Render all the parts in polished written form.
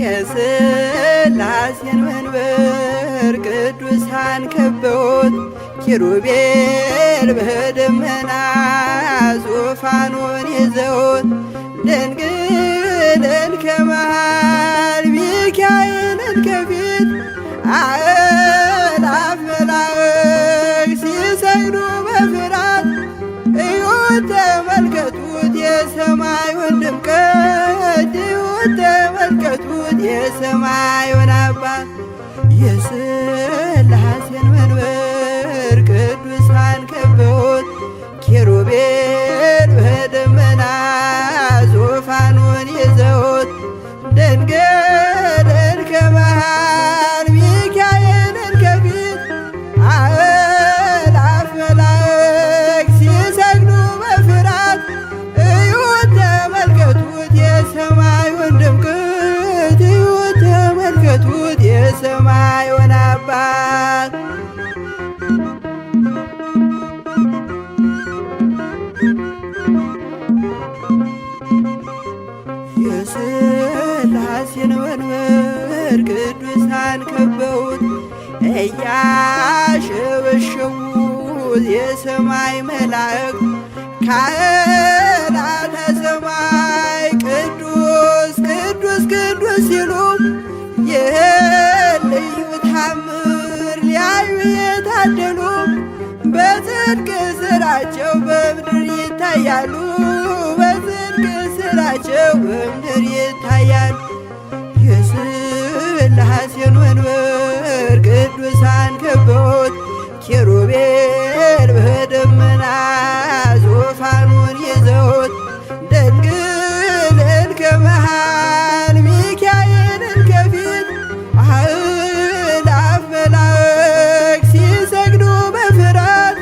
የሥላሴን መንበር ቅዱሳን ከበውት ኪሩቤል በደመና ዙፋኑን ይዘውት ድንግልን ከመሃል ሚካኤልን ከፊት አእላፍ መላእክት ሲሰግዱ በፍርሃት እዩት ተመልከቱት የሰማዩን ድምቀት እዩት ተመልከቱት የሰማዩን አባት የሥላሴን መንበር ቅዱሳን ከበውት ኪሩቤል በደመና ዙፋኑን ይዘውት ድንግልን ከመሃል ሚካኤልን ከፊት አእላፍ መላእክት ሲሰግዱ በፍርሃት እዩት ተመልከቱት የሰማዩን ድምቀት እዩት ተመልከቱት የሰማዩን አባት የሥላሴን መንበር ቅዱሳን ከበውት እያሸበሸቡት የሰማይ መላእክት ካህናተ ሰማይ ቅዱስ ቅዱስ ቅዱስ ሲሉ ይህን ልዩ ታምር ሊያዩ የታደሉ በጽድቅ ሥራቸው በምድር ይታያሉ በጽድቅ ሥራቸው በምድር ይታያሉ። የሥላሴን መንበር ቅዱሳን ከበውት ኪሩቤል በደመና ዙፋኑን ይዘውት ድንግልን ከመሃል ሚካኤልን ከፊት አእላፍ መላእክት ሲሰግዱ በፍርሃት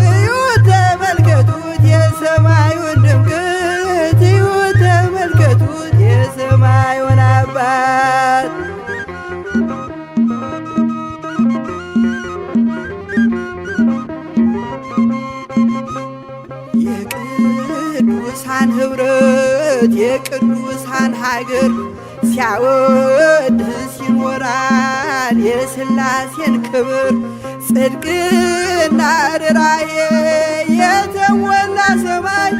እዩት ተመልከቱት የሰማዩን ድምቀት እዩት ተመልከቱት የሰማዩን አባት የቅዱሳን ኅብረት የቅዱሳን ሀገር ሲያወድስ ይኖራል የሥላሴን ክብር ጽድቅና ርራዬ የተሞላ ሰማይ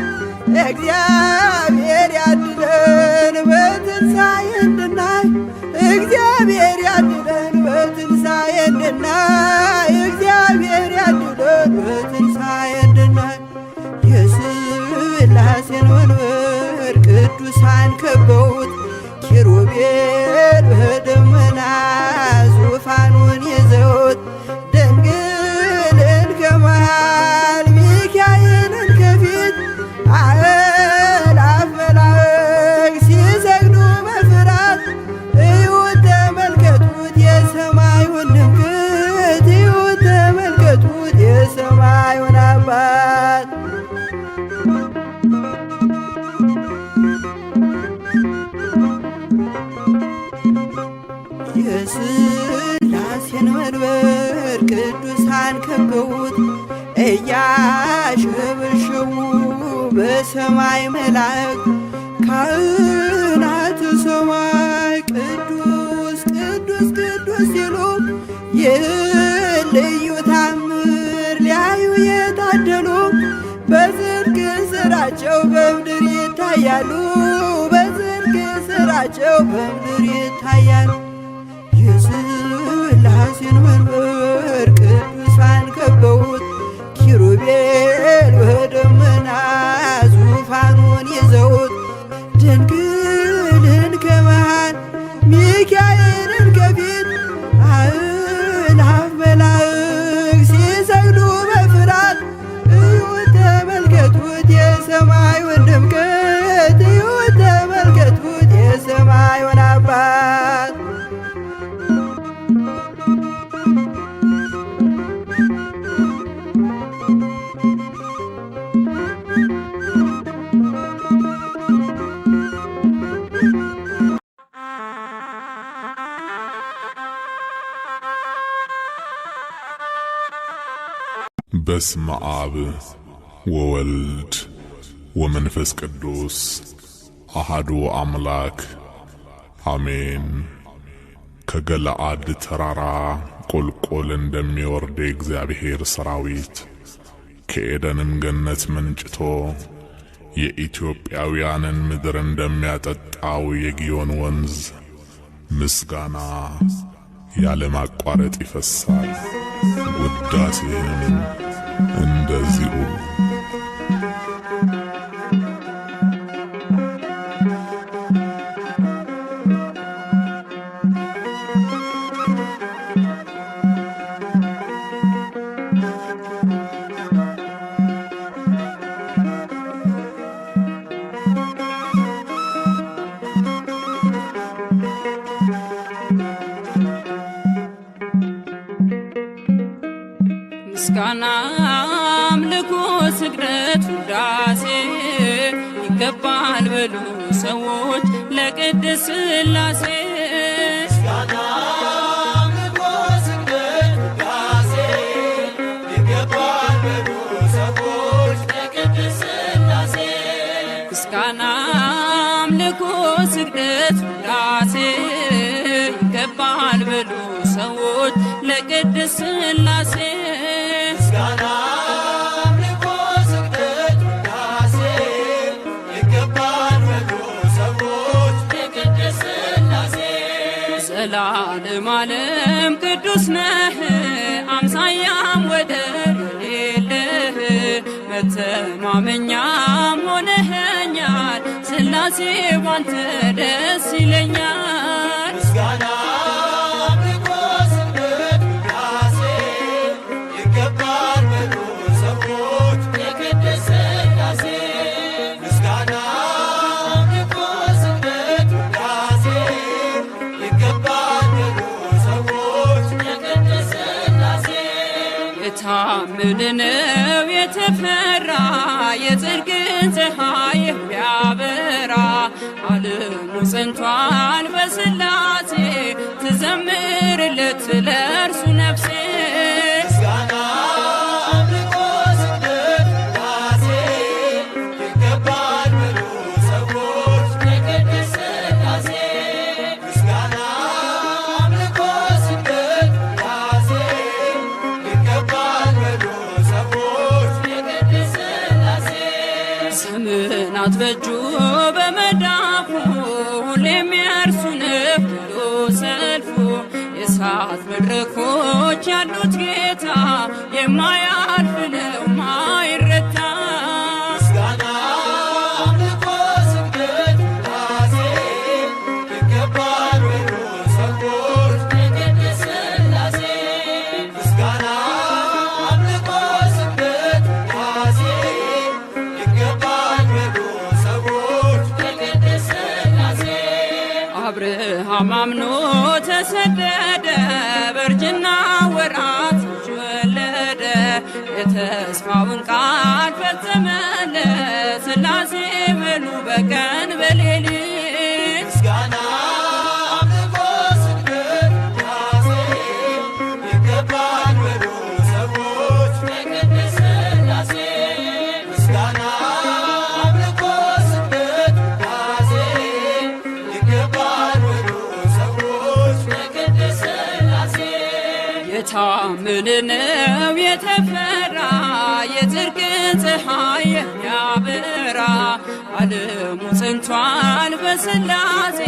እግዚአብሔር ያድነን በትንሣኤ እንድናይ እግዚአብሔር ያድነን በትንሣኤ እንድናይ እግዚአብሔር ያድነን በትንሣኤ እንድናይ የሥላሴን መንበር ቅዱሳን ከበውት ኪሩቤል በደመና ዙፋኑን ይዘውት ድንግልን ከመሃል ሚካኤልን ከፊት አእላፍ መላእክት ሲሰግዱ በፍርሃት እዩት ተመልከቱት የሰማዩን ድምቀት እዩት ተመልከቱት የሰማዩን አባት የሥላሴን መንበር ቅዱሳን ከበውት እያሸበሸቡ በሰማይ መላእክት ካህናተ ሰማይ ቅዱስ ቅዱስ ቅዱስ ሲሉ ይህን ልዩ ታምር ሊያዩ የታደሉ በጽድቅ ሥራቸው በምድር ይታያሉ በጽድቅ ሥራቸው በምድር ይታያሉ። የሥላሴን መንበር ቅዱሳን ከበውት ኪሩቤል በደመና ዙፋኑን ይዘውት ድንግልን ከመሃል ሚካኤልን ከፊት አእላፍ መላእክት ሲሰግዱ በፍርሃት እዩት ተመልከቱት የሰማዩን ድምቀት እዩት ተመልከቱት የሰማዩን አባት በስመ አብ ወወልድ ወመንፈስ ቅዱስ አሐዱ አምላክ አሜን። ከገለአድ ተራራ ቁልቁል እንደሚወርድ የእግዚአብሔር ሰራዊት ከኤደንም ገነት መንጭቶ የኢትዮጵያውያንን ምድር እንደሚያጠጣው የጊዮን ወንዝ ምስጋና ያለማቋረጥ ይፈሳል። ውዳሴንም እንደዚሁ። ምስጋና አምልኮ ስግደት ውዳሴ ይገባል በሉ ሰዎች ለቅድስት ሥላሴ። ምስጋና አምልኮ ስግደት ውዳሴ ይገባል በሉ ሰዎች ለቅድስት ሥላሴ። ምስጋና አምልኮ ስግደት ውዳሴ ይገባል በሉ ሰዎች ለቅድስት ሥላሴ። ምስጋና አምልኮ ስግደት ውዳሴ ይገባል በሉ ሰዎች ለቅድስት ሥላሴ። ዘላለም ዓለም ቅዱስ ነህ አምሳያም ወደር የሌለህ መተማመኛም ሆነኸኛል ሥላሴ ባንተ ደስ ይለኛል። ምስጋና የታመንነው የተፈራ የጽድቅን ፀሐይ የሚያበራ ዓለሙ ጸንቷል በሥላሴ ትዘምርለት ለእርሱ ነፍሴ። ምስጋና አምልኮ ስግደት ውዳሴ ይገባል በሉ ሰዎች ለቅድስት ሥላሴ። ምስጋና አምልኮ ስግደት ውዳሴ ይገባል በሉ ሰዎች ለቅድስት ሥላሴ። ዘመናት በእጁ በመዳፉ ሁሌም የእርሱ ነው ሁሉ ሰልፉ የእሳት መድረኮች ያሉት ጌታ የማያልፍ ነው ማይረታ። ምስጋና አምልኮ ስግደት ውዳሴ ይገባል በሉ ሰዎች ለቅድስት ሥላሴ። ምስጋና አምልኮ ስግደት ውዳሴ ይገባል በሉ ሰዎች ለቅድስት ሥላሴ። አብርሃም አምኖ ተሰደደ በእርጅና ወራት ልጅ ወለደ የተስፋውን ቃል ፈጸመለት ሥላሴ በሉ በቀን በሌሊት። ምስጋና አምልኮ ስግደት ውዳሴ ይገባል በሉ ሰዎች ለቅድስት ሥላሴ። ምስጋና አምልኮ ስግደት ውዳሴ ይገባል በሉ ሰዎች ለቅድስት ሥላሴ። የታመንነው የተፈራ የጽድቅን ፀሐይ የሚያበራ ዓለሙ ጸንቷል በሥላሴ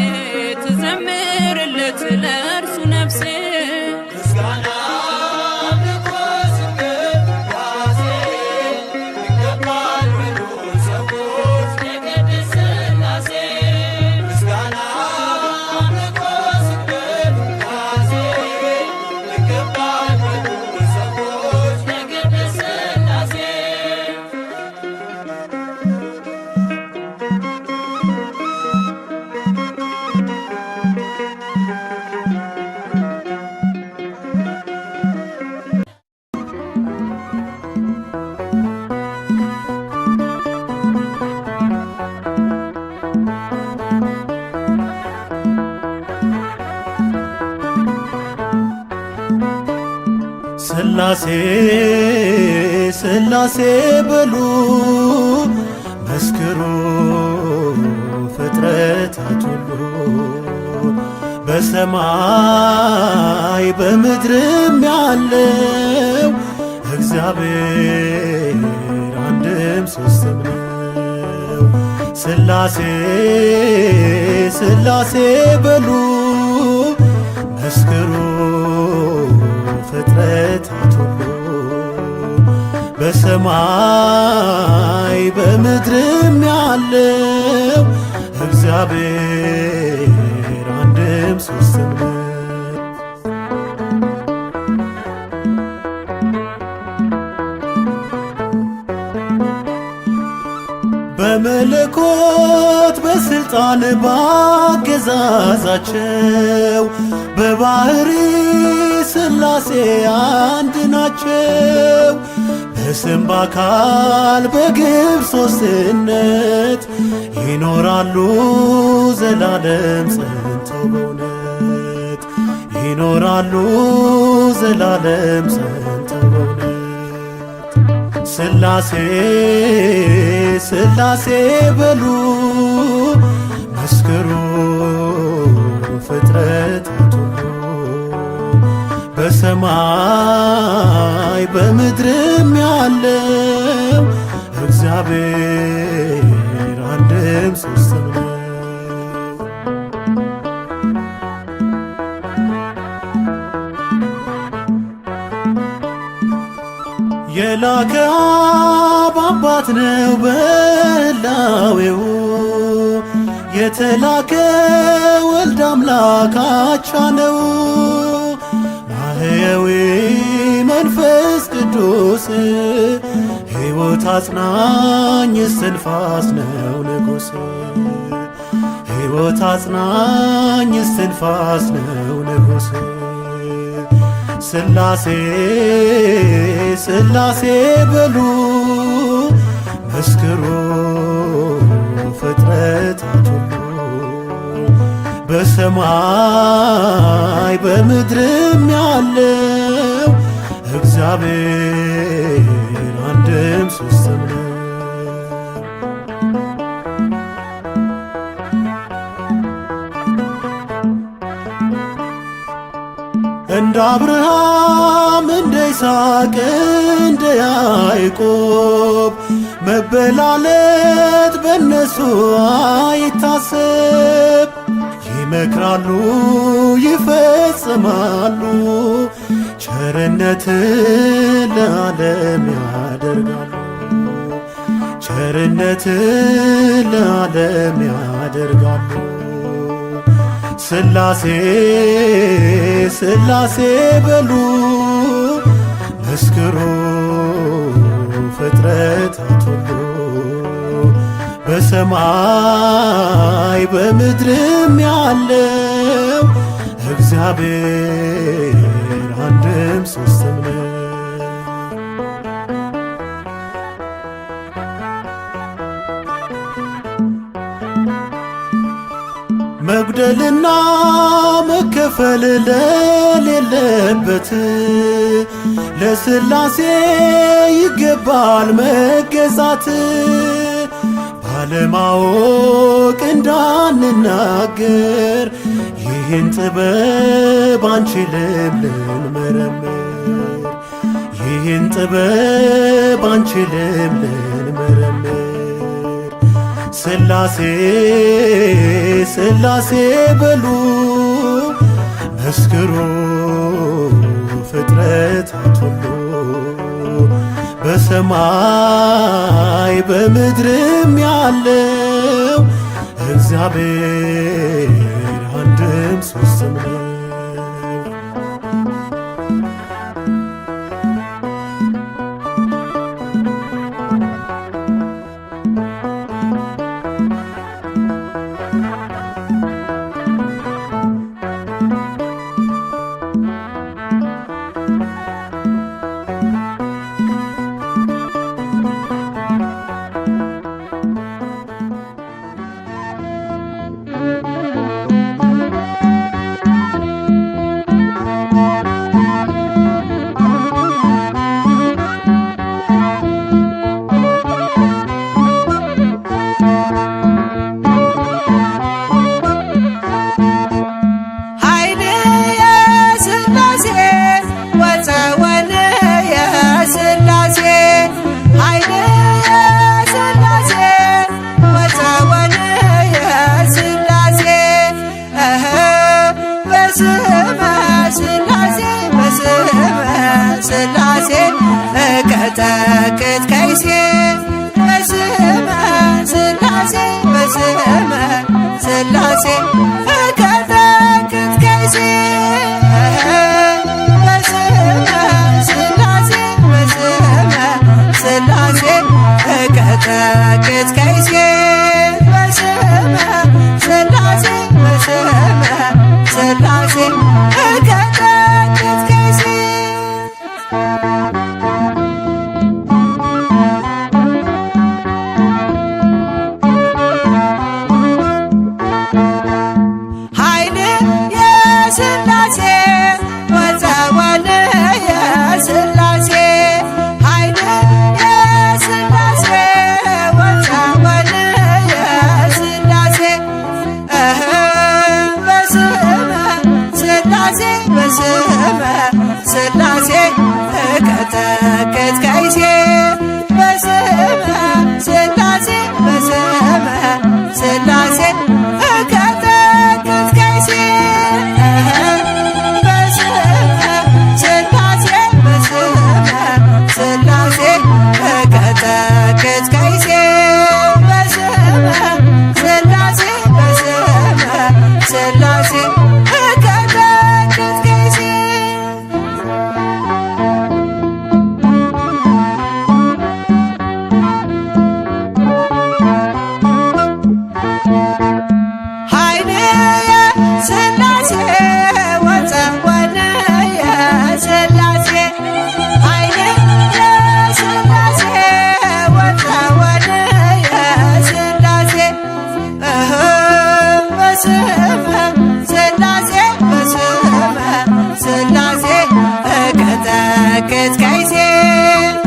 ትዘምርለት ለእርሱ ነፍሴ። ምስጋና አምልኮ ስግደት ውዳሴ ይገባል በሉ ሰዎች ለቅድስት ሥላሴ። ምስጋና አምልኮ ስግደት ውዳሴ ይገባል በሉ ሰዎች ለቅድስት ሥላሴ። ሥላሴ ሥላሴ በሉ መስክሩ ፍጥረታት ሁሉ በሰማይ በምድርም ያለው እግዚአብሔር አንድም ሦስትም ነው። ሥላሴ ሥላሴ በሉ መስክሩ ፍጥረታት ሁሉ በሰማይ በምድርም ያለው እግዚአብሔር አንድም ሦስትም ነው። በመለኮት በሥልጣን ባገዛዛቸው በባሕሪ ሥላሴ አንድ ናቸው። በስም በአካል በግብር ሦስትነት ይኖራሉ ዘላለም ጸንተው በእውነት ይኖራሉ ዘላለም ጸንተው በእውነት ሥላሴ ሥላሴ በሉ መስክሩ ፍጥረታት ሁሉ በሰማይ በምድርም ያለው እግዚአብሔር አንድም ሦስትም ነው። የላከ አብ አባት ነው በሕላዌው የተላከ ወልድ አምላክ አቻ ነው። ማህየዊ መንፈስ ቅዱስ ሕይወት አጽናኝ እስትንፋስ ነው ንጉሥ ሕይወት አጽናኝ እስትንፋስ ነው ንጉሥ ሥላሴ ሥላሴ በሉ መስክሩ ፍጥረታት ሁሉ በሰማይ በምድርም ያለው እግዚአብሔር አንድም ሦስትም ነው። እንደ አብርሃም እንደ ይስሐቅ እንደ ያዕቆብ መበላለት በእነሱ አይታሰብ። ይመክራሉ ይፈጽማሉ ቸርነትን ለዓለም ያደርጋሉ ቸርነትን ለዓለም ያደርጋሉ። ሥላሴ ሥላሴ በሉ መስክሩ ፍጥረታት ሁሉ በሰማይ በምድርም ያለው እግዚአብሔር አንድም ሦስትም ነው። መጉደልና መከፈል ለሌለበት ለሥላሴ ይገባል መገዛት። ባለማወቅ እንዳንናገር ይህን ጥበብ አንችልም ልንመረምር ይህን ጥበብ አንችልም ልንመረምር ሥላሴ ሥላሴ በሉ መስክሩ ፍጥረታት ሁሉ በሰማይ በምድርም ያለው እግዚአብሔር አንድም ሦስትም ነው። ሥላሴ እቀጠቅጥ ከይሴ በስመ ሥላሴ በስመ ሥላሴ እቀጠቅጥ ከይሴ በስመ ሥላሴ በስመ ሥላሴ እቀጠቅጥ ከይሴ በስመ ሥላሴ በስመ ሥላሴ እቀጠቅጥ ከይሴ ኃይል የሥላሴ ወፀወል የሥላሴ ኃይል የሥላሴ ወፀወል የሥላሴ በስመ ሥላሴ በስመ ሥላሴ እቀጠቅጥ ከይሴ በስመ ሥላሴ በስመ ሥላሴ እቀጠቅጥ ከይሴ በስመ ሥላሴ በስመ ሥላሴ እቀጠቅጥ ከይሴ በስመ ሥላሴ በስመ ሥላሴ እቀጠቅጥ ከይሴ ኃይል የሥላሴ ወፀወል የሥላሴ ኃይል የሥላሴ ወፀወል የሥላሴ በስመ ሥላሴ በስመ ሥላሴ እቀጠቅጥ ከይሴ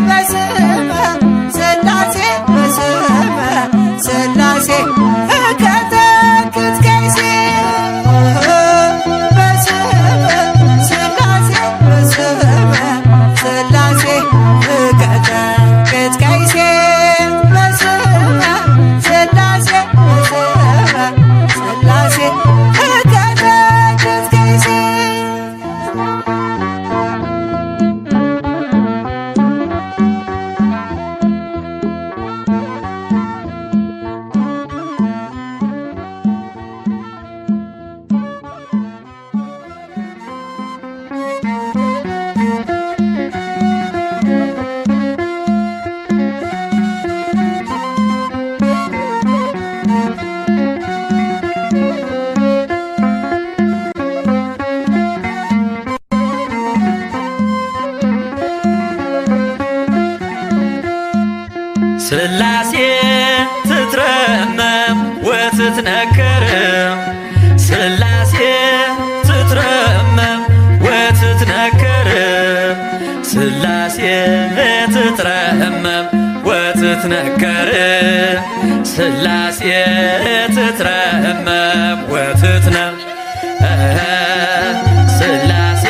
በስመ ሥላሴ በስመ ሥላሴ እቀጠቅጥ ከይሴ በስመ ሥላሴ በስመ ሥላሴ እቀጠቅጥ ከይሴ በስመ ሥላሴ በስመ ሥላሴ እቀጠቅጥ ከይሴ ሥላሴ ትትረመም ወትትነከር ሥላሴ ትትረመም ወትትነከር ሥላሴ ትትረመም ወትትነከር ሥላሴ ትትረመም ወትትነም ሥላሴ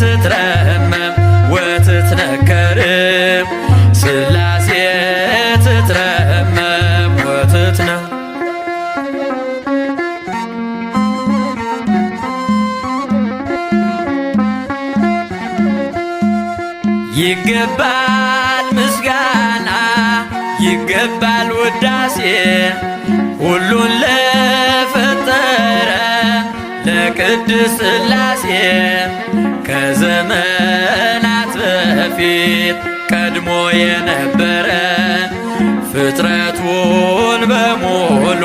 ትትረመም ወትትነከር ሥላሴ ትትረመም ወትትነም ይገባል ምስጋና ይገባል ውዳሴ ሁሉን ለፈጠረ ለቅድስ ሥላሴ ከዘመናት በፊት ቀድሞ የነበረ ፍጥረቱን በሙሉ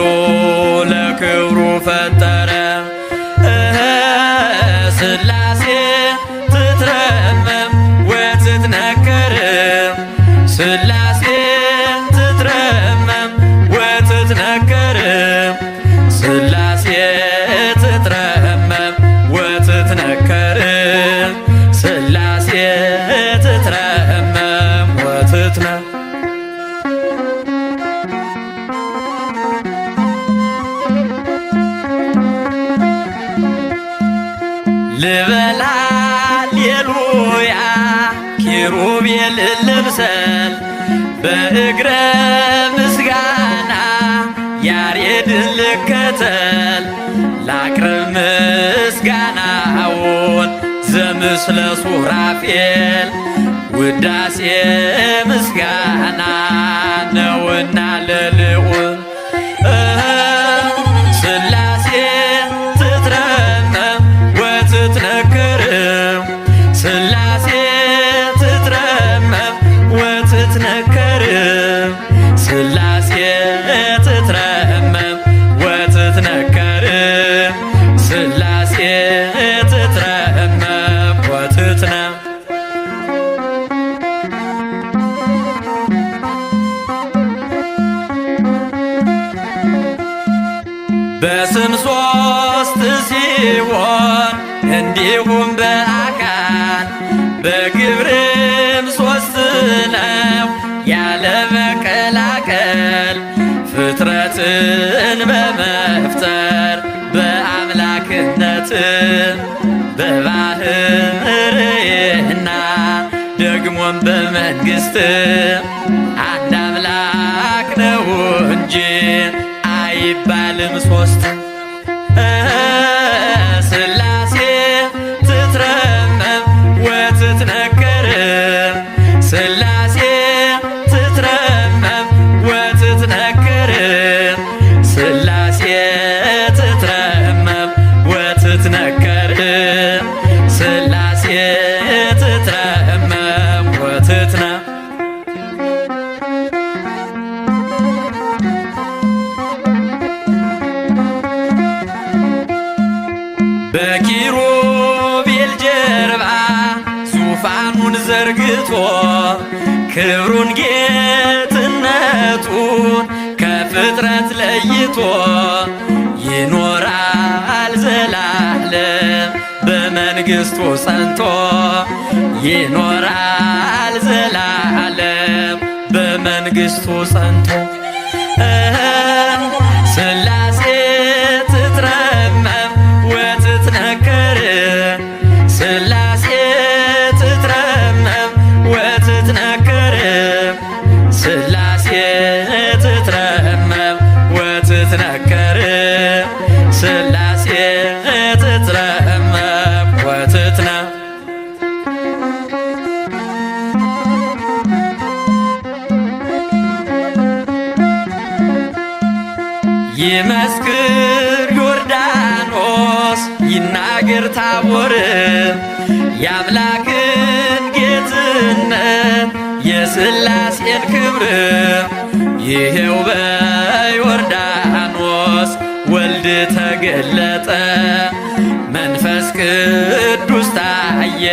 ለክብሩ ፈጠረ። ሥላሴ ትትረመም ወትትነከር ሥላሴ ትትረመም ወትትነከር ሥላሴ ትትረመም ወትትነከር ሥላሴ ትትረመም ወትትነከር ልበል ሃሌሉያ ኪሩቤል ልብሰል በእግረ ምስጋና ያሬድን ልከተል ላቅርብ ምስጋናውን ዘምስለ ሱራፌል ውዳሴ ምስጋና ነውና ለልዑል ሥላሴ ትትረመም ወትትነክር ሥላሴ ትትረመም ወትትነክር ሥላሴ ትትረመም ወትትነክር ሥላሴ ትትረመም ወትትነ በስም ሶስት ሲሆን እንዲሁም በአካል በግብርም ሶስት ነው ያለ መቀላቀል ፍጥረትን በመፍጠር በአምላክነት በባህርይና ደግሞም በመንግሥት አንድ አምላክ ነው እንጂ አይባልም ሶስት ሥላሴ ትትረመም ወትትነክር ሥላሴ ትትረመም ወትትነክር ሥላሴ ትትረመም ወትትነክር ሥላሴ ትትረመም ወትትነ በኪሩቤል ጀርባ ዙፋኑን ዘርግቶ ክብሩን ጌትነቱን ከፍጥረት ለይቶ ይኖራል ዘላለም በመንግሥቱ ጸንቶ ይኖራል ዘላለም በመንግሥቱ ጸንቶ ሥላሴ ትትረመም ወትትነክር ሥላሴ ትትረመም ወትትነክር ሥላሴ ትትረመም ወትትነክር ሥላሴ ትትረመም ወትትነ ይመስክር ዮርዳኖስ ይናገር ታቦር የአምላክን ጌትነት የሥላሴን ክብር ይሄው በዮርዳኖስ ወልድ ተገለጠ መንፈስ ቅዱስ ታየ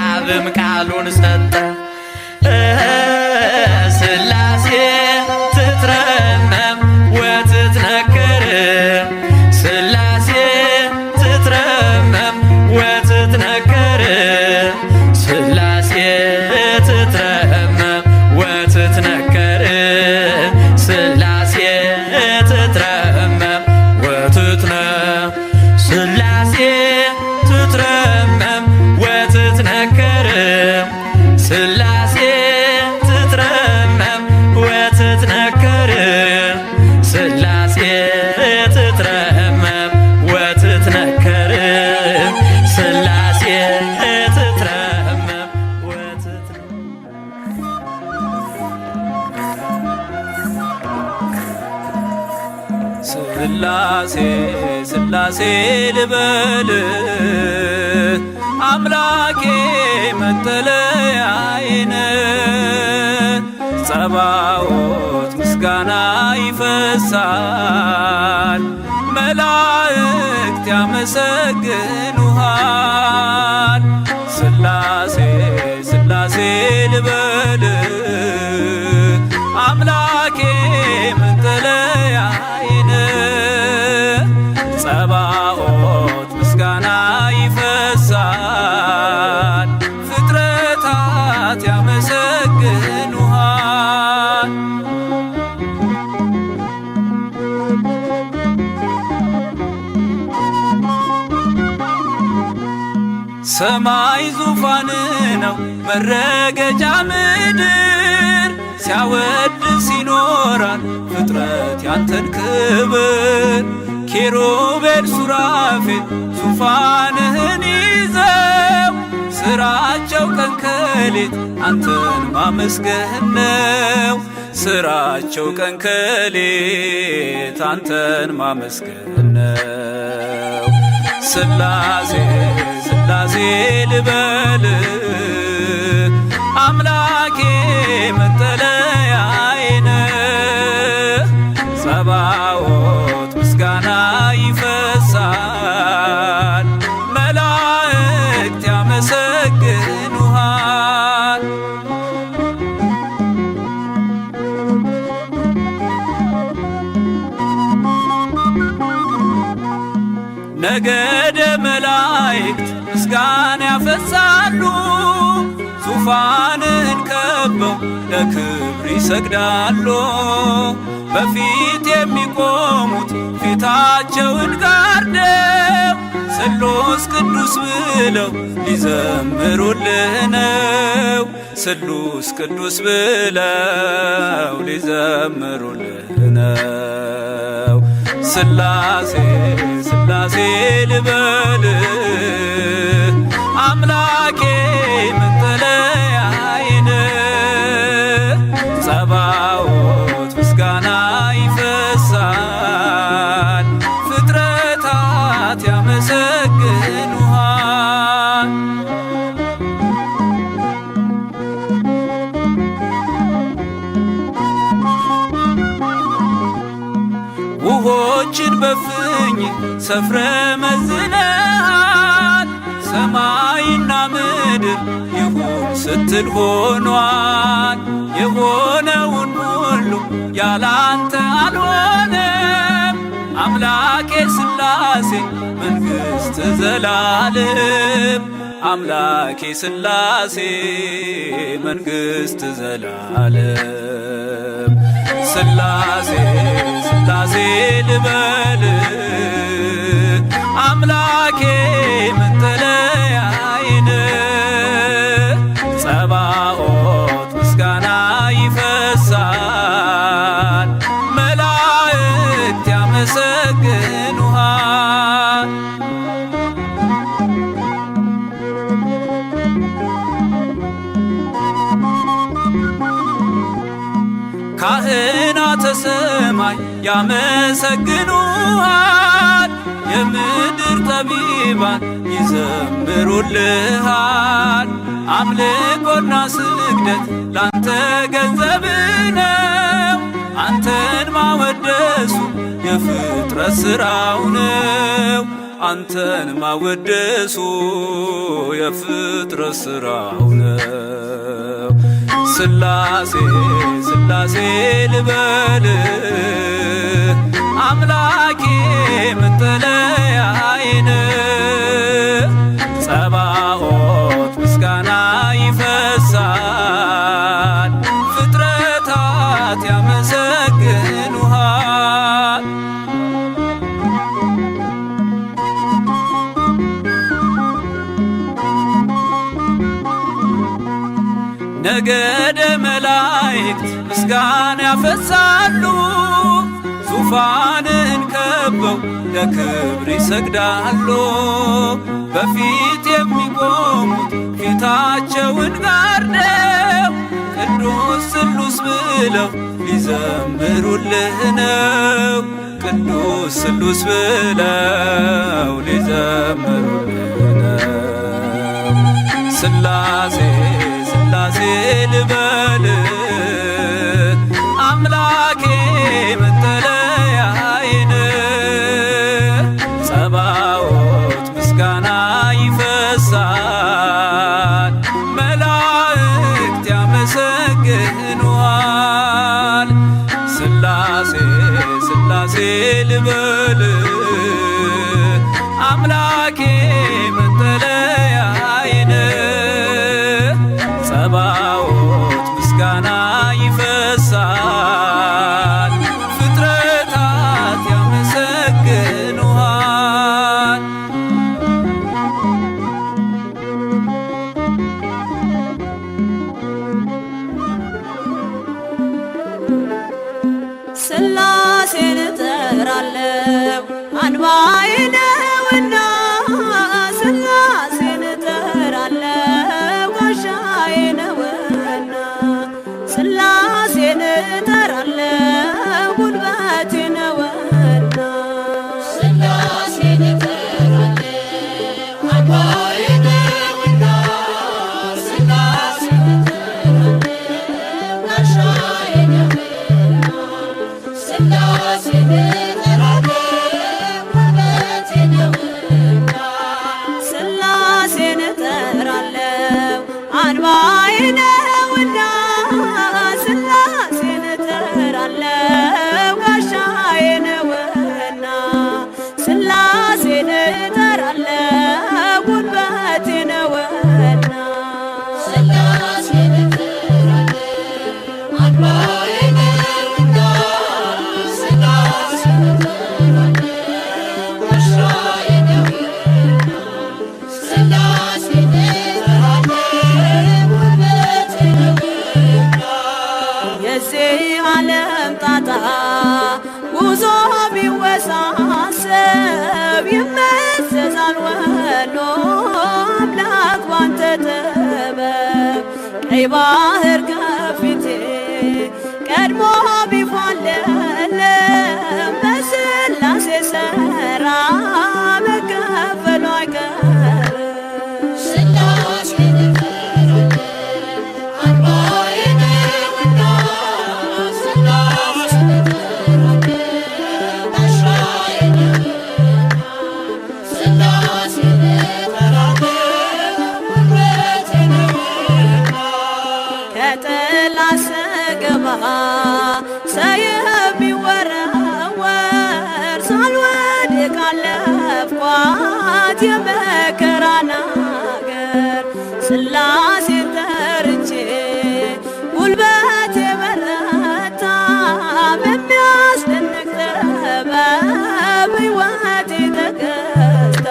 አብም ቃሉን ሰጠ ሥላሴ ትትረመም ወትትነክር ሥላሴ ትትረመም ወትትነክር ሥላሴ ትትረመም ወትትነክር ሥላሴ ትትረመም ወትትነ ሥላሴ ትትረመም ወትትነክር ሥላሴ ትትረመም ወትትነክር ሥላሴ ትትረመም ወትትነክር ሥላሴ ትትረመም ወትትነ ሥላሴ ሥላሴ ልበል አምላኬ መጠለያዬን ጸባዖት ምስጋና ይፈሳል መላእክት ያመሰግኑሃል ሥላሴ ሥላሴ ልበል አምላኬ መጠለያዬን ጸባዖት ምስጋና ይፈሳል ፍጥረታት ያመሰግኑሃል ሰማይ ዙፋን ነው መረገጫ ምድር ሲያወድስ ይኖራል ፍጥረት ያንተን ክብር ኪሩቤል ሱራፌል ዙፋንህን ይዘው ስራቸው ቀን ከሌት አንተን ማመስገን ነው። ስራቸው ቀን ከሌት አንተን ማመስገን ነው። ስላሴ ስላሴ ልበል አምላኬ መጠለያዬ ነህ። ጸባዖት ምስጋና ይፈሳል፣ መላእክት ያመሰግኑሃል። ነገደ መላእክት ምስጋና ያፈሳሉ፣ ዙፋንን ከበው ለክብር ይሰግዳሉ። በፊት የሚቆሙት ፊታቸውን ጋርደው ስሉስ ቅዱስ ብለው ሊዘምሩልህ ነው። ስሉስ ቅዱስ ብለው ሊዘምሩልህ ነው። ስላሴ ስላሴ ልበል አምላኬ መጠለያዬ ነህ። ጸባዖት ምስጋና ይፈሳል፣ ፍጥረታት ያመሰግኑሃል። ውሆችን በፍኝ ሰፍረ መዝነሃል፣ ሰማይና ምድር ይሁን ስትል ሆኗል። የሆነውን ሁሉ ያላንተ አልሆነም። አምላኬ ስላሴ መንግሥት ዘላለም፣ አምላኬ ስላሴ መንግሥት ዘላለም። ስላሴ ስላሴ ልበል አምላኬ መጠለያዬ ነህ። ጸባዖት ምስጋና ይፈሳል፣ መላእክት ያመሰግኑሃል። ካህናተ ሰማይ ያመሰግኑሃል፣ የምድር ጠቢባን ይዘምሩልሃል። አምልኮና ስግደት ላንተ ገንዘብ ነው፣ አንተን ማወደሱ የፍጥረት ሥራው ነው። አንተን ማወደሱ የፍጥረት ሥራው ነው። ስላሴ ስላሴ ልበል አምላኬ መጠለያዬ ነህ። ጸባዖት ምስጋና ይፈሳል፣ ፍጥረታት ያመሰግኑሃል። ነገደ መላእክት ምስጋና ያፈሳሉ፣ ዙፋንን ከበው ለክብር ይሰግዳሉ። በፊት የሚቆሙት ፊታቸውን ጋርደው ቅዱስ ስሉስ ብለው ሊዘምሩልህ ነው። ቅዱስ ስሉስ ብለው ሊዘምሩልህ ነው። ስላሴ ስላሴ ልበል አምላኬ መጠለያዬ ነህ። ጸባዖት ምስጋና ይፈሳል፣ መላእክት ያመሰግኑሃል። ስላሴ ስላሴ ልበል አምላኬ መጠለያዬ ነህ። ጸባዖት ምስጋና ይፈሳል፣ ፍጥረታት ያመሰግኑሃል። ስላሴን እጠራለሁ አንባዬ ነውና፣ ስላሴን እጠራለሁ ጥበብ ቀይ ባህር ከፊቴ ቀድሞ ቢፏልልም በሥላሴ ሥራ መከፈሉ አይቀርም። ከጠላት ስገባ ሰይፍ ቢወረወር ሳልወድቅ አለፍኳት የመከራን አገር። ሥላሴን ጠርቼ ጉልበቴ በረታ በሚያስደንቅ ጥበብ ሕይወቴ ተገዝታ።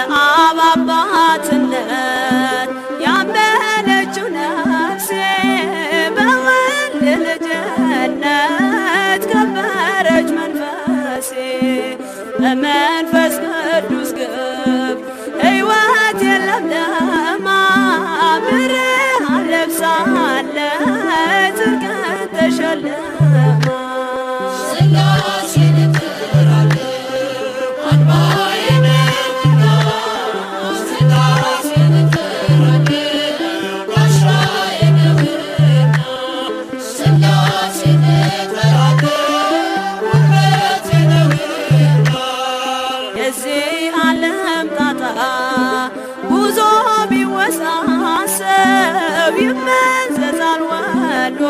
በአብ አባትነት ያመነችው ነፍሴ በወልድ ልጅነት ከበረች መንፈሴ። በመንፈስ ቅዱስ ግብ ሕይወት ለምለማ ብርሃን ለብሳለች ጽድቅን ተሸልማ። የዚህ ዓለም ጣጣ ጉዞ ቢወሳሰብ ይመዘዛል ወዶ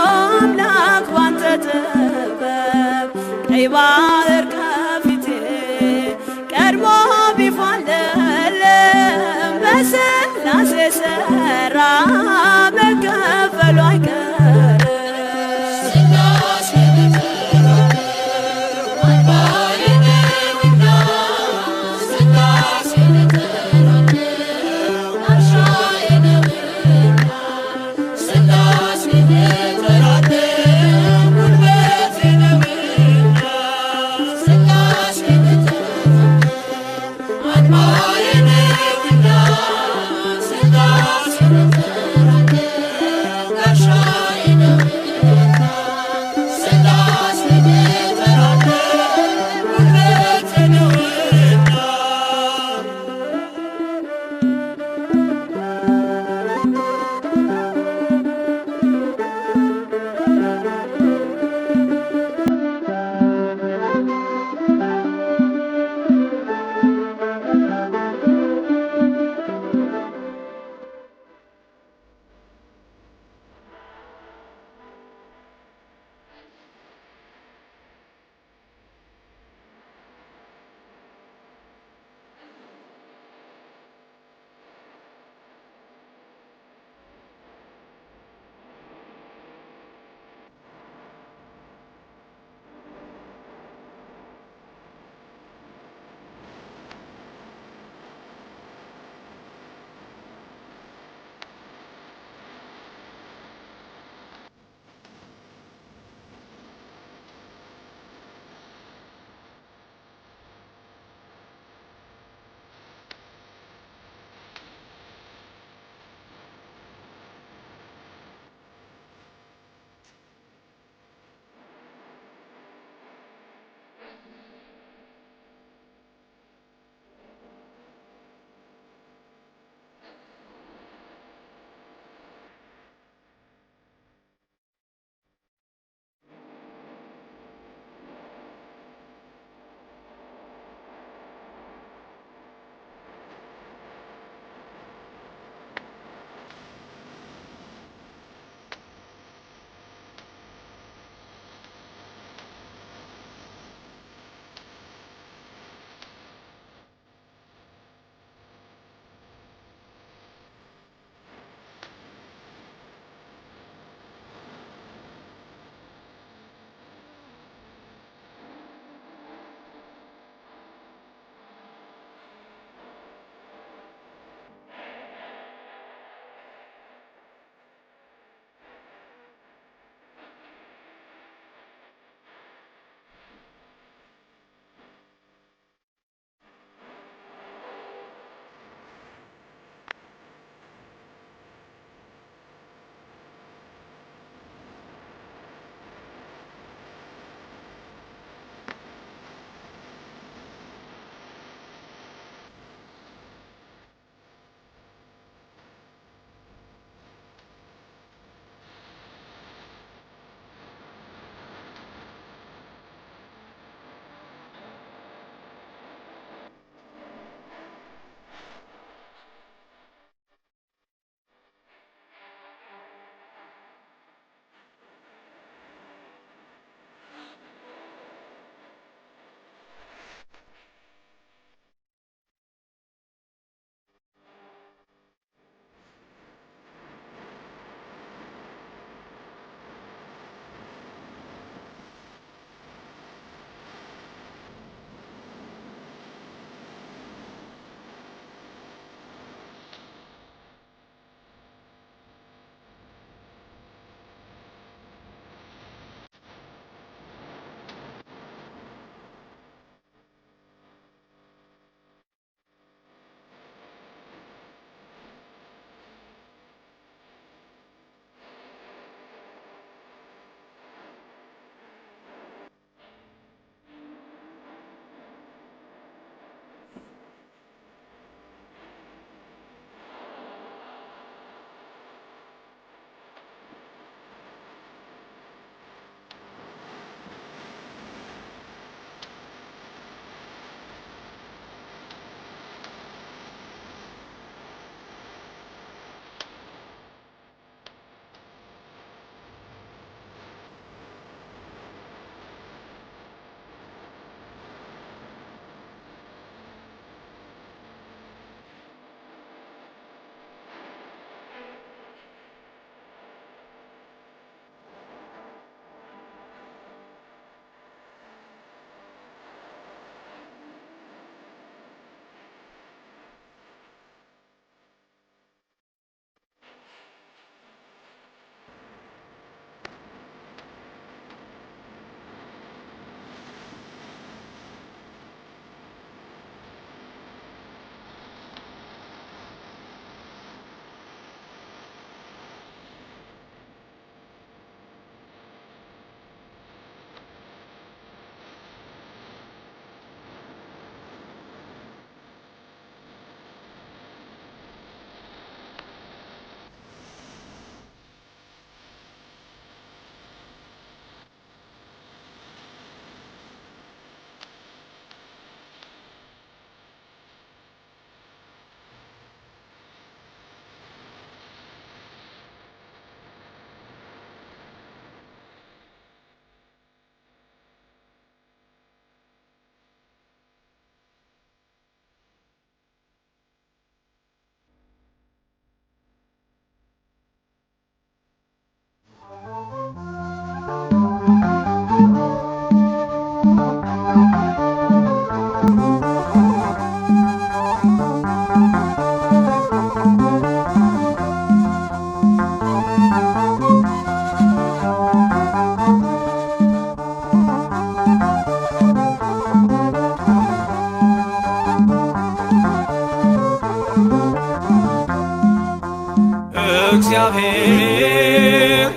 አምላክ ባንተ ጥበብ። ቀይ ባህር ከፊቴ ቀድሞ ቢፏልልም በሥላሴ ሥራ መከፈሉ አይቀርም። Silla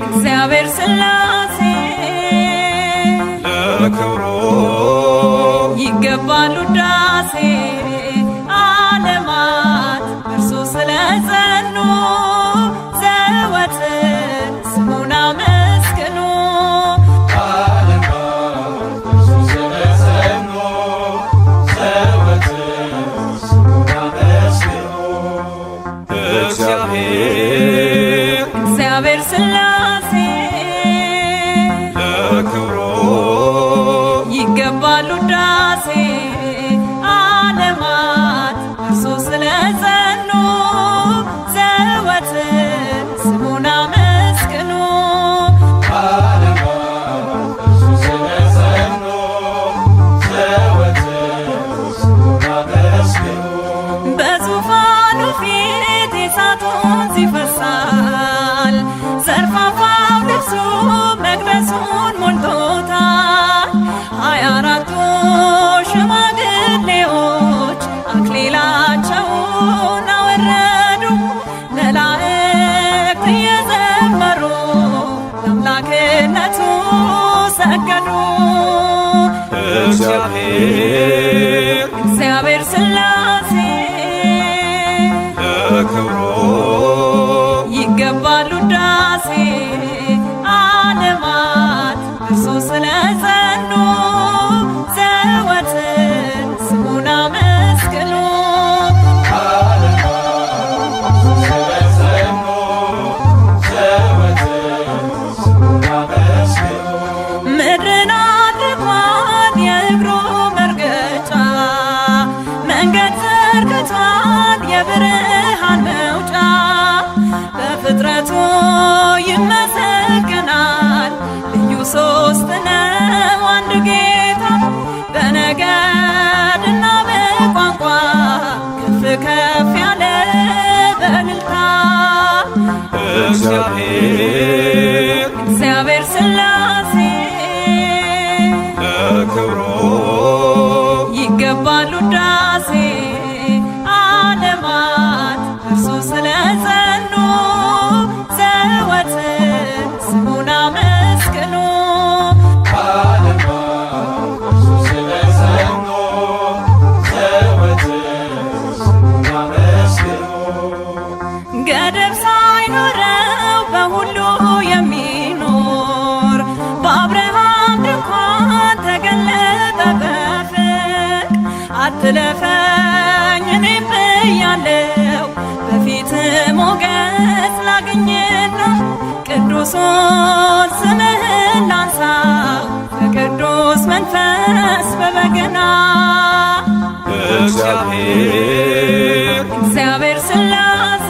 እግዚአብሔር ሥላሴ ለክብሩ ይገባል ውዳሴ ዓለማት እርሱ ስለጸኑ ዘወትር ስሙን አመስግኑ። እግዚአብሔር ሥላሴ ለክብሩ ይገባል ውዳሴ ዓለማት እርሱ ስለጸኑ ዘወትር ስሙን አመስግኑ። በዙፋኑ ፊት የእሳት ወንዝ ይፈሳል፣ ዘርፋፋው ልብሱ መቅደሱን ሞልቶታል። 24ቱ ሽማግሌዎች አክሊላቸውን አወረዱ፣ መላእክት እየዘመሩ ለአምላክነቱ ሰገዱ። እግዚአብሔር ሥላሴ ለክብሩ ይገባል ውዳሴ ዓለማት እርሱ ስለጸኑ ዘወትር ስሙን አመስግኑ። ምድርን አድርጓል የእግሩ መርገጫ፣ መንገድ ዘርግቷል የብርሃን መውጫ። በፍጥረቱ ይመሰገናል ልዩ ሦስት ነው አንድ ጌታ። በነገድና በቋንቋ ከፍ ከፍ ያለ በእልልታ እግዚአብሔር ሥላሴ ለክብሩ ይገባል ውዳሴ ዓለማት እርሱ ስለጸኑ ዘወትር ስሙን አመስግኑ። ገደብ ሳይኖረው በሁሉ የሚኖር በአብርሃም ድንኳን ተገለጠ በፍቅር። አትለፈኝ እኔም ብያለሁ በፊት ሞገስ ላግኝና ቅዱሱን ስምህን ላንሳው በቅዱስ መንፈስ በበገና። እግዚአብሔር ሥላሴ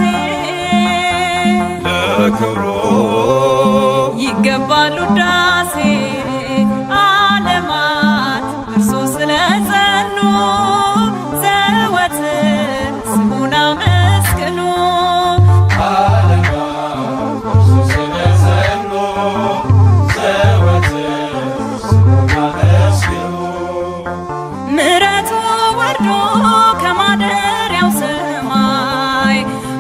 ለክብሩ ለክብሩ ይገባል ውዳሴ ዓለማት እርሱ ስለጸኑ ዘወትር ስሙን አመስግኑ። እግዚአብሔር ሥላሴ ለክብሩ ይገባል ውዳሴ ዓለማት እርሱ ስለጸኑ ዘወትር ስሙን አመስግኑ። እግዚአብሔር ሥላሴ ለክብሩ ይገባል ውዳሴ ዓለማት እርሱ ስለጸኑ ዘወትር ስሙን አመስግኑ። ምሕረቱ ወርዶ ከማደሪያው ሰማይ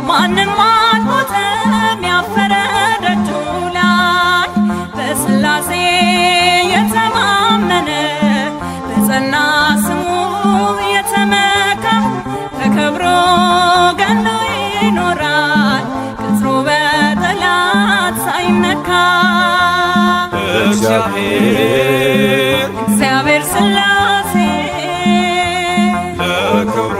ማንም አልሞተም ያፈረ ደጁ ላይ። በሥላሴ የተማመነ በጸና ስሙ የተመካ ተከብሮ ገኖ ይኖራል ቅጥሩ በጠላት ሳይነካ። እግዚአብሔር ሥላሴ ለክብሩ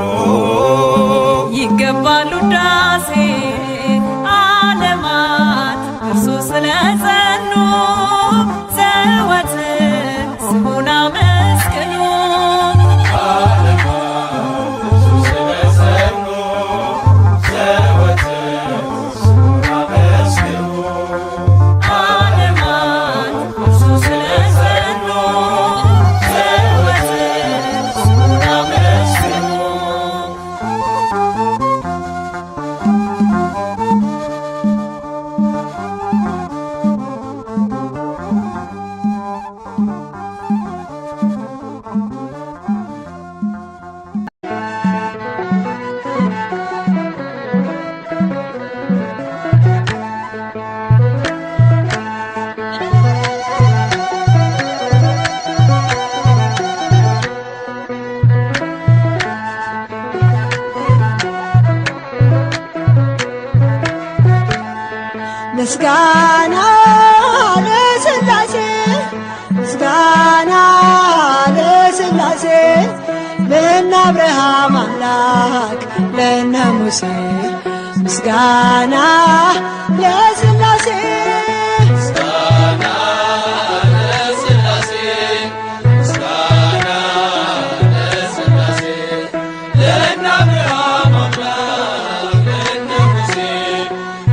ምስጋና ለሥላሴ ምስጋና ለሥላሴ ለነ አብርሃም አምላክ ለነ ሙሴ ምስጋና ለሥላሴ ምስጋና ለሥላሴ ምስጋና ለሥላሴ ለነ አብርሃም አምላክ ለነ ሙሴ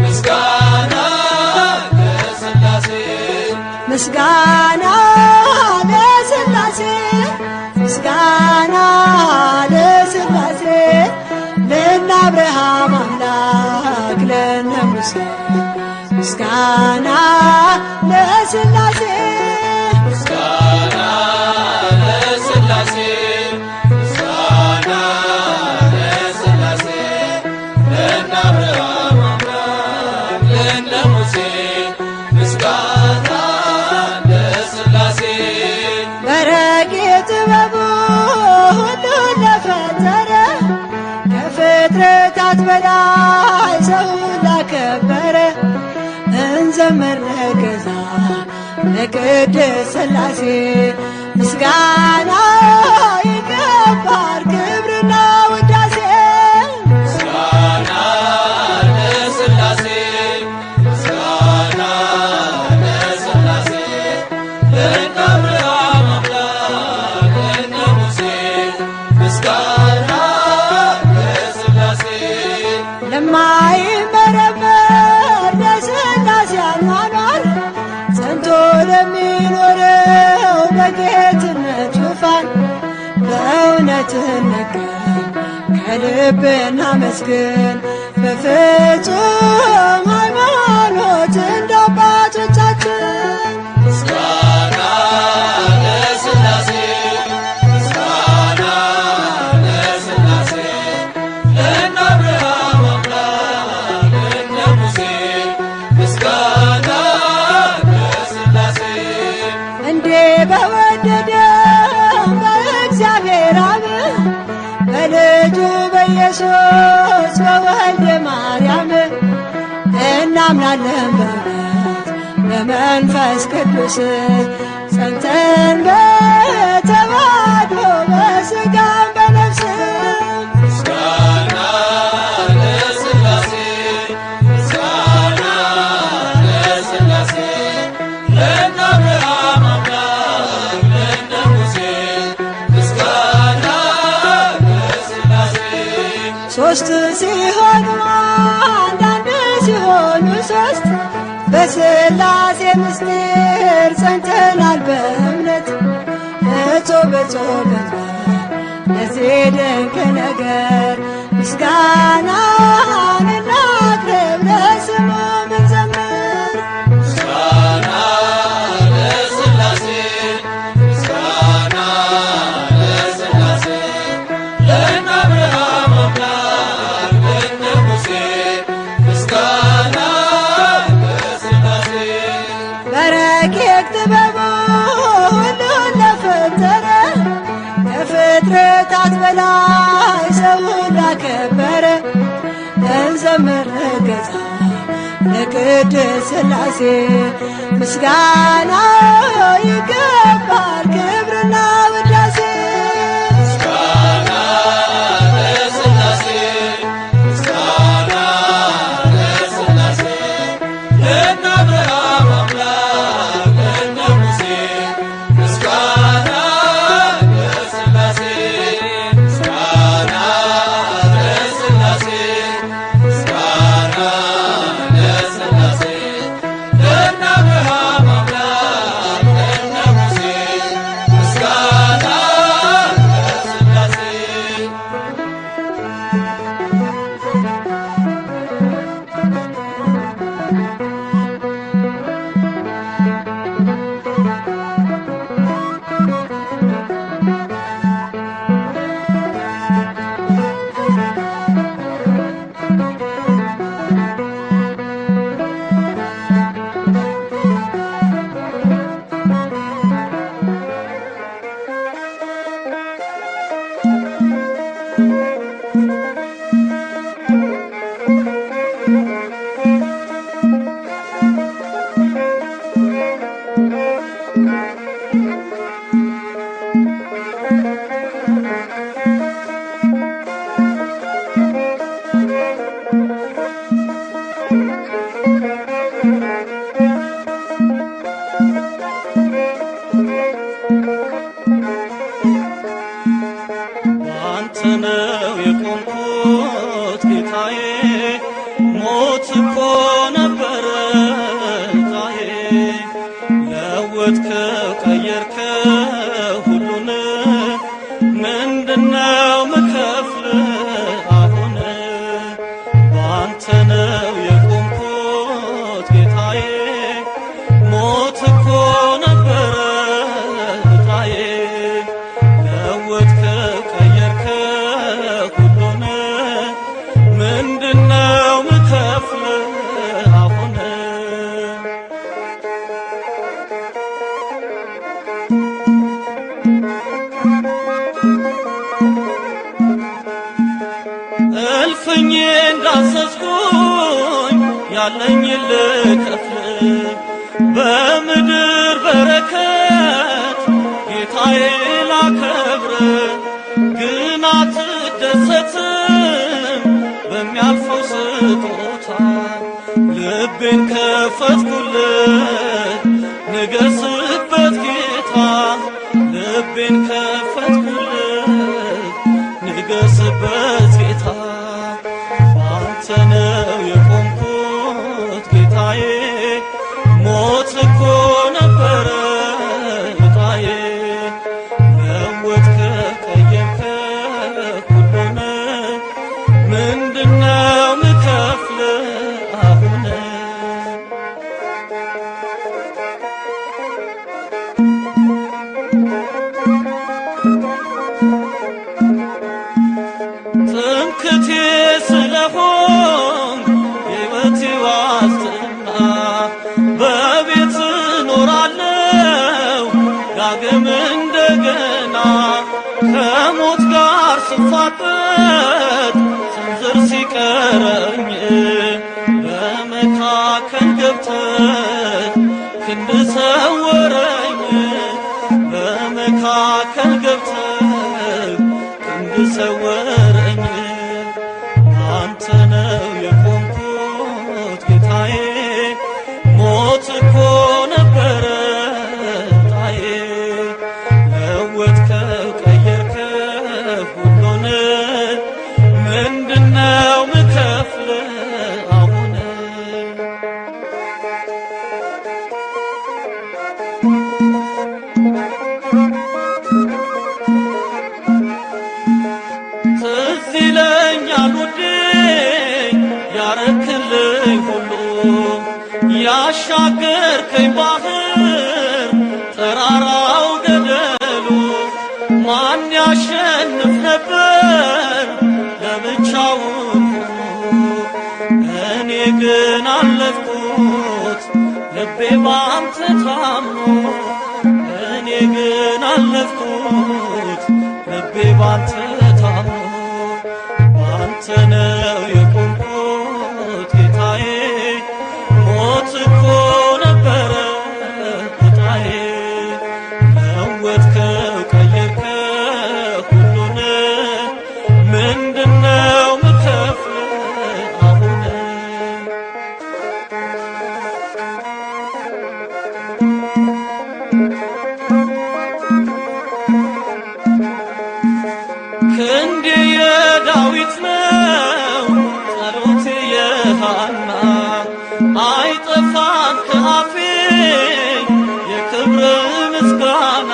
ምስጋና ለሥላሴ ምስጋና ለሥላሴ ምስጋና ለሥላሴ ለነ አብርሃም አምላክ ለነ ሙሴ ምስጋና ለሥላሴ ምስጋና ለሥላሴ ምስጋና ለሥላሴ ለነ አብርሃም አምላክ ለነ ሙሴ ምስጋና ለሥላሴ በረቂቅ ጥበቡ ሁሉን ለፈጠረ ከፍጥረታት በላይ ሰውን ላከበረ እንዘምር ለገዛ ለቅድስት ሥላሴ ምስጋና ይገባል ክብርና ውዳሴ ምስጋና ለሥላሴ ምስጋና ለሥላሴ ለነ አብርሃም አምላክ ለነ ሙሴ ምስጋና ለሥላሴ ለማይመረመር ለሥላሴ አኗኗር ጸንቶ ለሚኖረው በጌትነት ዙፋን በእውነት እንገኝ ከልብ እናመስግን በፍጹም ሃይማኖት እንደ አባቶቻችን ምስጋና ለሥላሴ ምስጋና ለሥላሴ ለነ አብርሃም አምላክ ለነ ሙሴ ምስጋና ለሥላሴ እንዴ በወደደው በእግዚአብሔር አብ በልጁ በኢየሱስ በወልደ ማርያም እናምናለን በእውነት በመንፈስ ቅዱስ ጸንተን በተዋህዶ በሥጋም በነፍስም ምስጋና ለሥላሴ ምስጋና ለሥላሴ ለነ አብርሃም አምላክ ለነ ሙሴ ምስጋና ለሥላሴ ሦስት ሲሆኑ አንዳንድ ሲሆኑ ሦስት በሥላሴ ምስጢር ጸንተናል በእምነት እጾም እጾም ለዚህ ድንቅ ነገር ምስጋናን እናቅርብ ለስሙ እንዘምር ምስጋና ለሥላሴ ምስጋና ለሥላሴ ለነ አብርሃም አምላክ ለነ ሙሴ ምስጋና ለሥላሴ በረቂቅ ጥበቡ ሁሉን ለፈጠረ ከፍጥረታት በላይ ሰውን ላከበረ እንዘምር ለገዛ ለቅድስት ሥላሴ ምስጋና ይገባል ክብርና ውዳሴ ምስጋና ለሥላሴ ምስጋና ለሥላሴ ለነ አብርሃም አምላክ ለነ ሙሴ ምስጋና ለሥላሴ ምስጋና ለሥላሴ ምስጋና ለሥላሴ ለነ አብርሃም አምላክ ለነ ሙሴ ምስጋና ደግፈኝ እንዳዘዝኩኝ ያለኝን ልከፍል በምድር በረከት ጌታዬ ላከብር ግን አትደሰትም በሚያልፈው ስጦታ ልቤን ከፈትኩለት ንገስበት ጌታ ልቤን ከፈትኩለት ንገስበት ጌታ ባንተ ነው የቆምኩት ጌታዬ ሞት እኮ ነበረ ዕጣዬ ለወጥከው ቀየርከው ሁሉን ምንድነው ምከፍል አሁን ትምክህቴ ስለሆንክ የሕይወቴ ዋስትና በቤት እኖራለሁ ዳግም እንደገና ከሞት ጋር ስፋጠጥ ስንዝር ሲቀረኝ በመካከል ገብተህ ክንድ ሰወረኝ በመካከል ገብተህ ክንድ ሰወረኝ አንተ ነው የቆምኩት ጌታዬ ሞት እኮ ነበረ ዕጣዬ ለወጥከው ቀየርከው ሁሉን ምንድነው ምከፍል አሁን ትዝ ይለኛል ውዴ ያረክልኝ ሁሉ ያሻገርከኝ ባህር ተራራው ገደሉ ማን ያሸንፍ ነበር ለብቻው እኔ ግን አለፍኩት ልቤ ባንተ ታምኖ እኔ ግን አለፍኩት ልቤ ባንተ ታምኖ ባንተ ነው የቆምኩት ጌታዬ ሞት እኮ ነበረ ዕጣዬ ለወጥከው ቀየርከው ሁሉን ምንድነው ምከፍል አሁን ክንዴ የዳዊት ነው ጸሎቴ የሃና አይጠፋም ከአፌ የክብር ምስጋና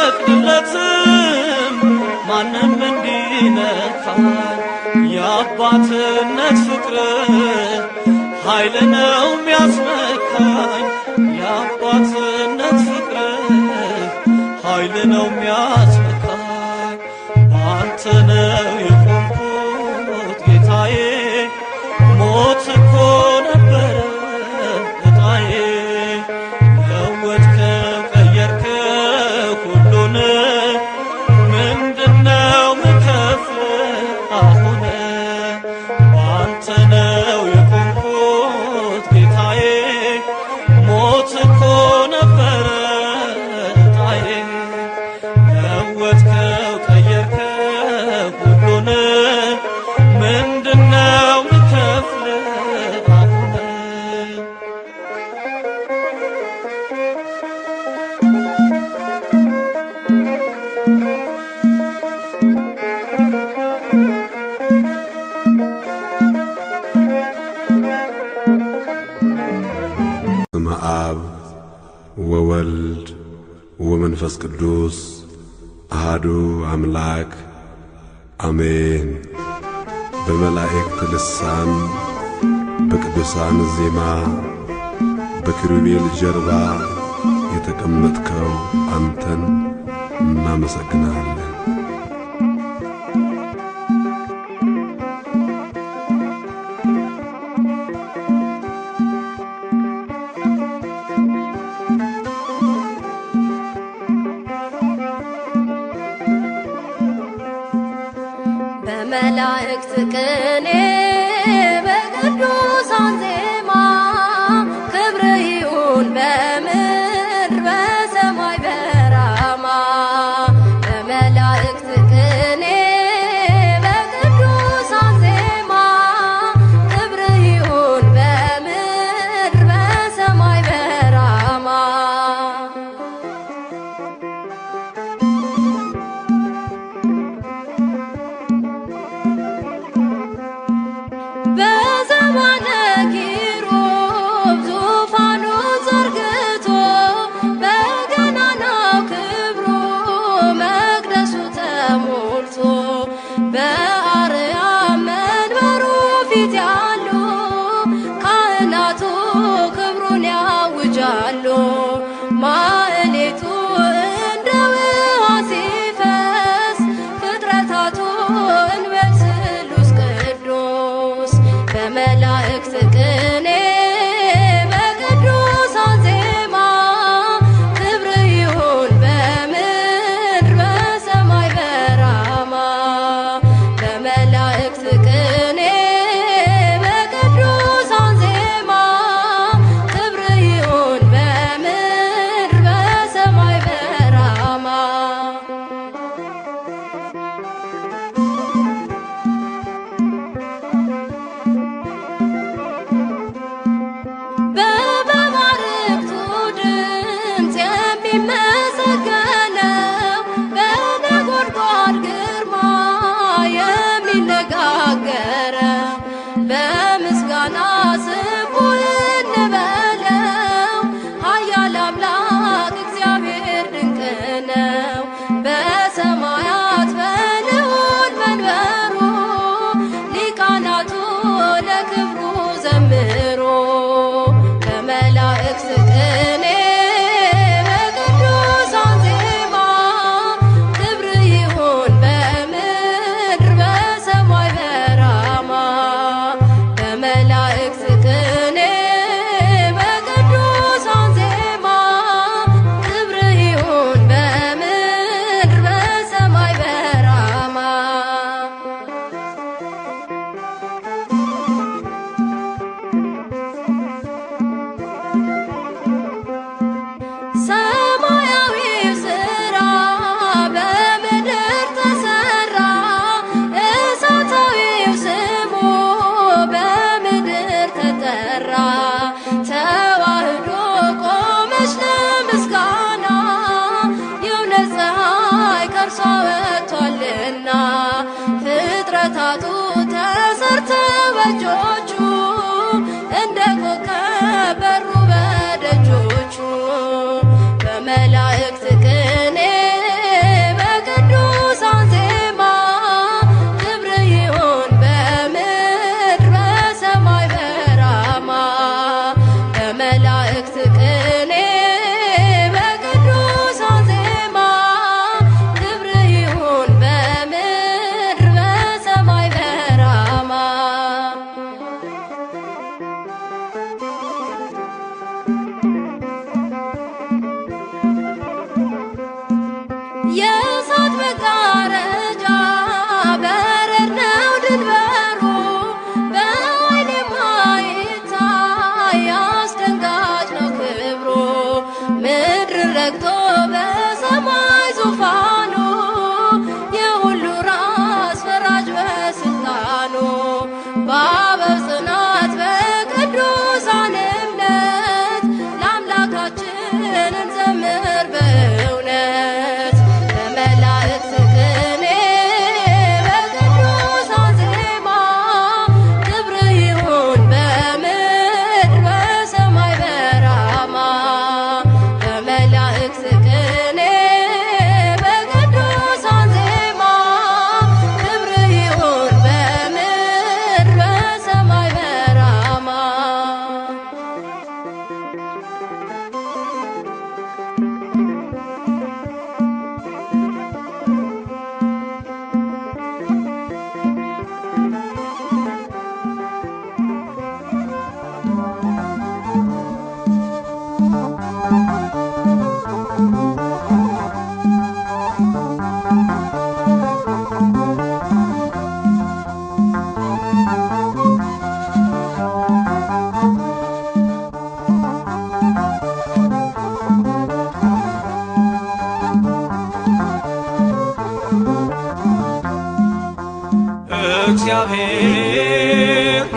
አትፈቅድለትም ማንም እንዲነካኝ የአባትነት ፍቅር ኃይል ነው ሚያስመካኝ የአባትነት ፍቅር ኃይል ነው ሚያስመካኝ ባንተ ነው የቆምኩት ጌታዬ ሞት እኮ ነበረ ዕጣዬ ለወጥከው ቀየርከው ሁሉን ምንድነው ምከፍል አሁን ባንተ ነው የቆምኩት ጌታዬ ሞት እኮ ነበረ ዕጣዬ ለወጥከው ቀየርከው ሁሉን ምንድነው ምከፍል አሁን በስመ አብ ወወልድ ወመንፈስ ቅዱስ አሃዱ አምላክ አሜን። በመላእክት ልሳን በቅዱሳን ዜማ በኪሩቤል ጀርባ የተቀመጥከው አንተን እናመሰግናለን። በመላእክት ቅኔ በቅዱሳን ዜማ ክብር ይሁን በምድር በሰማይ በራማ በመላእክት ቅኔ በቅዱሳን ዜማ ክብር ይሁን በምድር በሰማይ በራማ በዘባነ ኪሩብ ዙፋኑ ዘርግቶ በገናናው ክብሩ መቅደሱ ተሞልቶ በአርያም መንበሩ ፊት ያሉ ካህናቱ ክብሩን ያውጃሉ። ማዕሌቱ እንደ ውሃ ሲፈስ ፍጥረታቱ እንበል ስሉስ ቅዱስ በመላእክት ቅኔ በቅዱሳን ዜማ ክብር ይሁን በምድር በሰማይ በራማ በመላእክት ቅኔ በቅዱሳን ዜማ ክብር ይሁን በምድር በሰማይ በራማ በመባርክቱ ድምፅ የሚመሰገነው በነጎድጓድ ግርማ የሚነጋገረው በምስጋና ስሙ እንበለው ኃያል አምላክ እግዚአብሔር ድንቅ ነው። በሰማያት በልዑል መንበሩ ሊቃናቱ ለክብሩ ዘምሮ በመላእክት ቅኔ በቅዱሳን ዜማ ክብር ይሁን በምድር በሰማይ በራማ በመላእክት ቅኔ በቅዱሳን ዜማ ክብር ይሁን በምድር በሰማይ በራማ ሰማያዊው ሥራ በምድር ተሰራ እሳታዊው ስሙ በምድር ተጠራ ተዋህዶ ቆመች ለምስጋና የእውነት ፀሐይ ከእርሷ ወጥቷልና ፍጥረታቱ ተሰርተው በእጆቹ እንደ ኮከብ በሩ በደጆቹ በመላእክት ቅኔ በቅዱሳን ዜማ ክብር ይሁን በምድር በሰማይ በራማ በመላእክት ቅኔ በቅዱሳን ዜማ ክብር ይሁን በምድር በሰማይ በራማ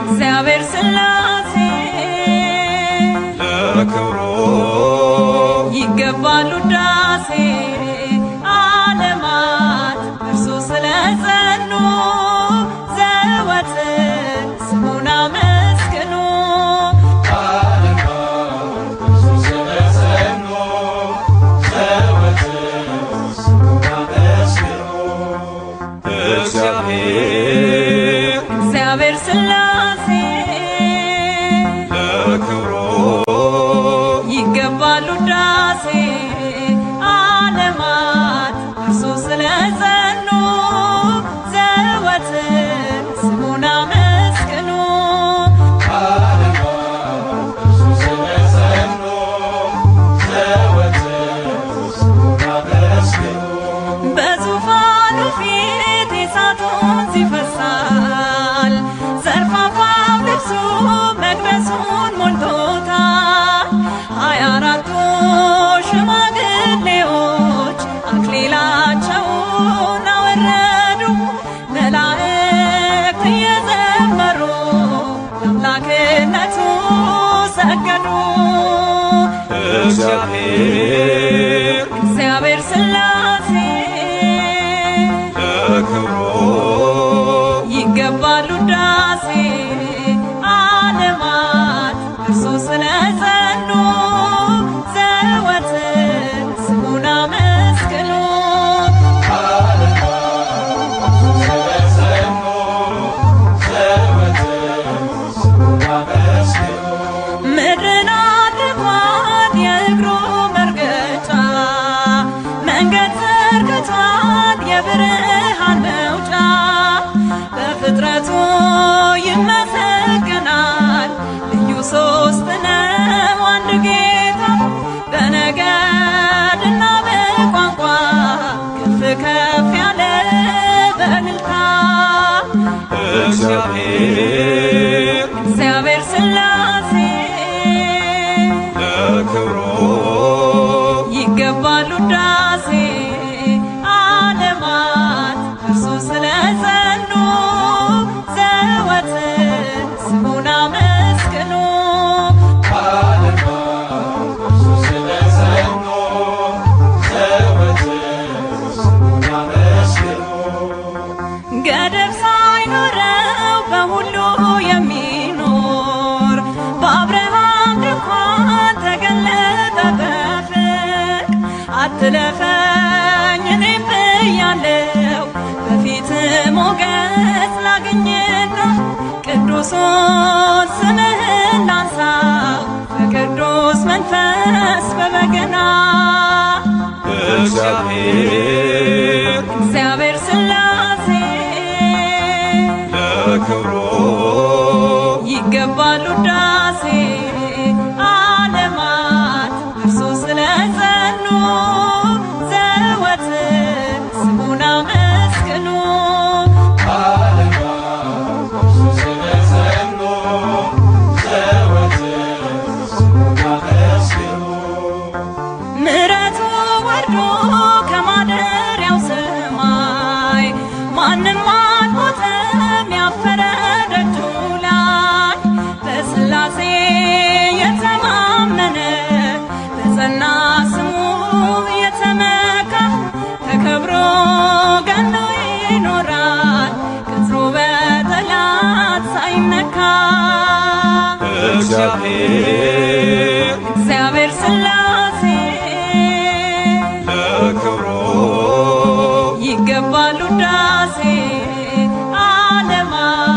እግዚአብሔር ሥላሴ ለክብሩ ይገባል ውዳሴ ዓለማት እርሱ ስለጸኑ ዘወትር ስሙን አመስግኑ። እግዚአብሔር ሥላሴ ለክብሩ ይገባል ውዳሴ ዓለማት እርሱ ስለጸኑ ዘወትር ስሙን አመስግኑ። በዙፋኑ ፊት የእሳት ወንዝ ይፈሳል፣ ዘርፋፋው ልብሱ መቅደሱን ሞልቶታል። 24ቱ ሽማግሌዎች አክሊላቸውን አወረዱ፣ መላእክት እየዘመሩ ለአምላክነቱ ሰገዱ። እግዚአብሔር ሥላሴ ለክብሩ ይገባል ውዳሴ ዓለማት እርሱ ስለጸኑ ዘወትር ስሙን አመስግኑ። ምድርን አድርጓት የእግሩ መርገጫ፣ መንገድ ዘርግቷት የብርሃን መውጫ። በፍጥረቱ ይመሰገናል ልዩ ሦስት ነው አንድ ጌታ። በነገድና በቋንቋ ከፍ ከፍ ያለ በእልልታ እግዚአብሔር ሥላሴ ለክብሩ ይገባል ውዳሴ ዓለማት እርሱ ስለጸኑ ዘወትር ስሙን አመስግኑ። ገደብ ሳይኖረው በሁሉ የሚኖር በአብርሃም ድንኳን ተገለጠ በፍቅር። አትለፈኝ እኔም ብያለው በፊት ሞገስ ላግኝና ቅዱሱን ስምህን ላንሳው በቅዱስ መንፈስ በበገና። እግዚአብሔር ሥላሴ ለክብሩ ይገባል ውዳሴ ዓለማት እርሱ ስለጸኑ ዘወትር ስሙን አመስግኑ። ምሕረቱ ወርዶ ከማደሪያው ሰማይ ማንም አልሞተም ያፈረ ደጁ ላይ። በሥላሴ የተማመነ በጸና ስሙ የተመካ ተከብሮ ገኖ ይኖራል ቅጥሩ በጠላት ሳይነካ። እግዚአብሔር ሥላሴ ለክብሩ ይገባል ውዳሴ ዓለማት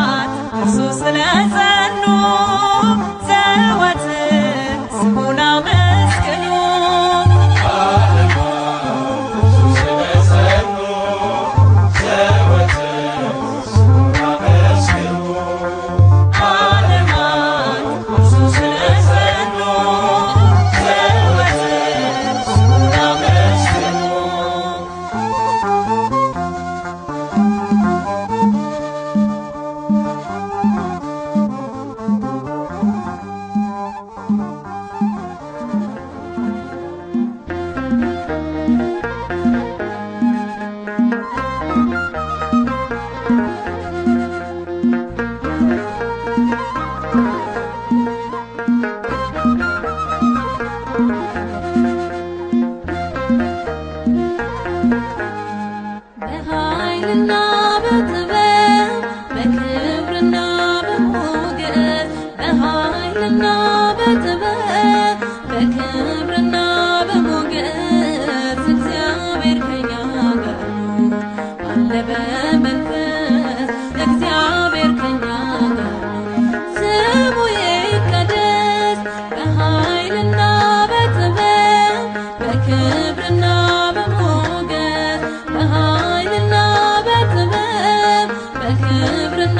በክብርና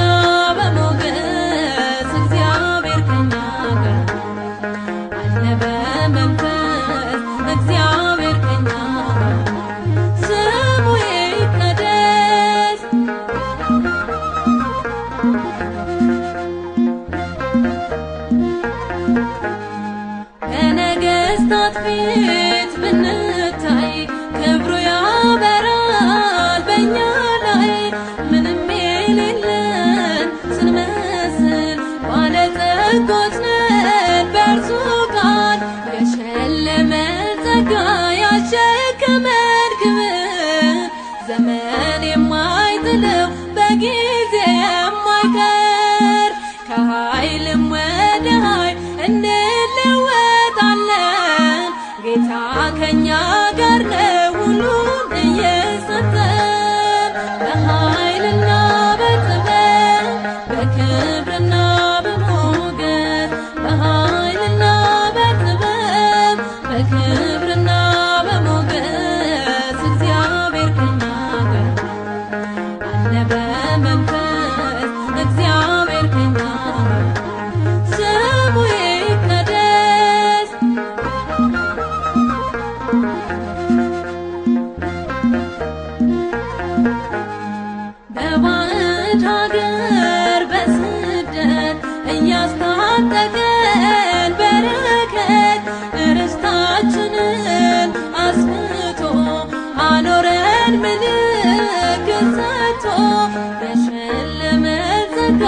በሞገስ እግዚአብሔር ከኛ ጋር አለ በመንፈስ እግዚአብሔር ከኛ ጋር ስሙ ይቀደስ። በነገሥታት ፊት ብንታይ ክብሩ ያበራል በእኛ ላይ ምንም የሌለን ስንመስል ባለጸጎች ነን በእርሱ ቃል የሸለመን ጸጋ ያሸከመን ክብር ዘመን የማይጥለው በጊዜ የማይቀር ከኃይልም ወደ ኃይል እንለወጣለን ጌታ ከኛ ጋር ነው ሁሉን እየሰጠን በኃይልና በጥበብ በክብርና በሞገስ በኃይልና በጥበብ በክብርና በሞገስ እግዚአብሔር ከኛ ጋር አለ በመንፈስ እግዚአብሔር ከኛ ጋር ስሙ ይቀደስ። በባዕድ ሀገር በስደት እያስታጠቀን በረከት ርስታችንን አስፍቶ አኖረን ምልክት ሰጥቶ የሸለመን ጸጋ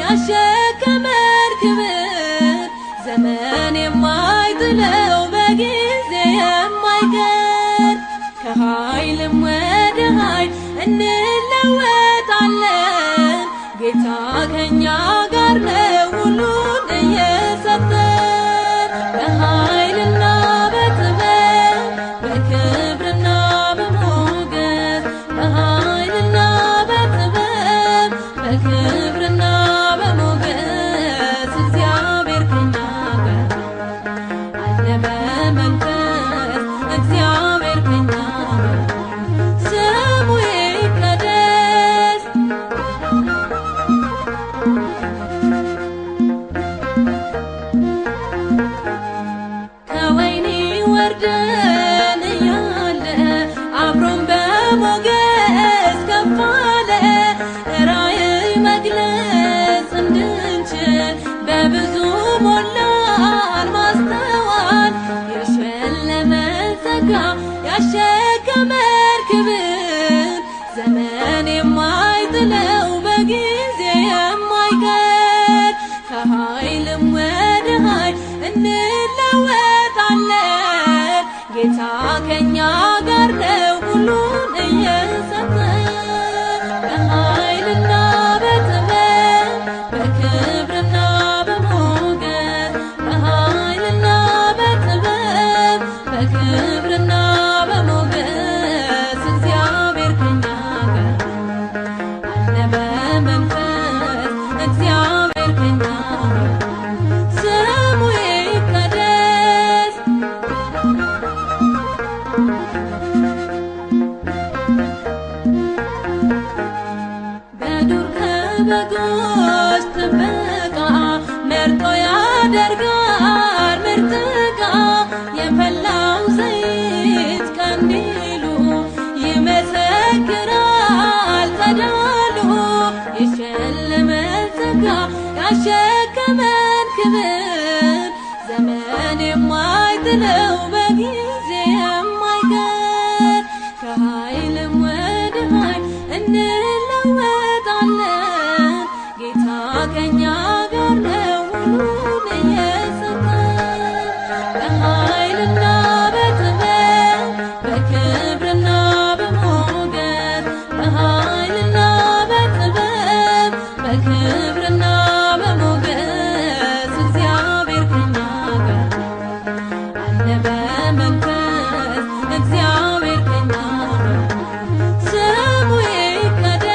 ያሸከመን ክብር ዘመን የማይጥለው በጊዜ የማይቀር ከኃይልም ወደ ኃይል እንለወጣለን ጌታ ከኛ ጋር ነው ሁሉን እየሰጠን በኃይልና በጥበብ በክብርና በሞገስ በኃይልና በጥበብ በክብርና በሞገስ እግዚአብሔር ከኛ ጋር አለ በመንፈስ እግዚአብሔር ከኛ ጋር ስሙ ይቀደስ። ከወይኒ ወርደን እያለ አብሮን በሞገስ ከፍ አለ ራእይ መግለጽ እንድንችል በብዙ ሞላን ማስተዋል የሸለመን ጸጋ ያሸከመን ክብር ዘመን የማይጥለው በጊዜ የማይቀር ከኃይልም ወደ ኃይል እንለወጣለን ጌታ ከኛ ጋር ነው ሁሉን እየሰጠን በኃይልና በጥበብ በክብርና በሞገስ በኃይልና በጥበብ በክብርና በሞገስ እግዚአብሔር ከኛ ጋር አለ በመንፈስ እግዚአብሔር ከኛ ጋር ስሙ ይቀደስ። በዱር ከበጎች ጥበቃ መርጦ ያደርጋል ምርጥ ዕቃ የፈላው ዘይት ቀንዲሉ ይመሰክራል ጸዳሉ የሸለመን ጸጋ ያሸከመን ክብር ዘመን የማይጥለው በጊዜ የማይቀር ከኃይልም ወደ ኃይል እንለወጣለን ጌታ ከኛ ጋር ነው ሁሉን እየሰጠን በኃይልና በጥበብ በክብርና በሞገስ በኃይልና በጥበብ በክብርና በሞገስ እግዚአብሔር ከኛ ጋር አለ በመንፈስ እግዚአብሔር ከኛ ጋር ስሙ ይቀደስ።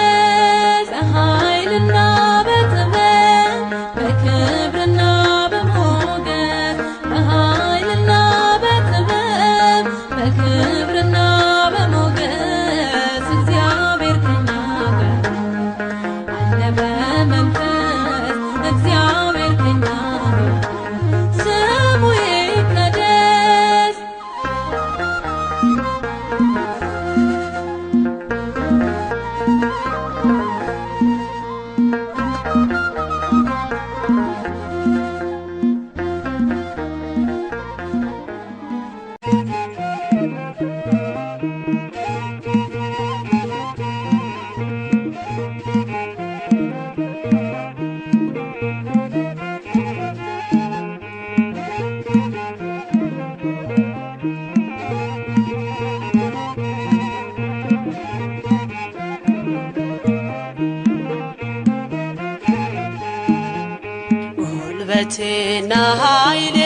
ጉልበቴና ኃይሌ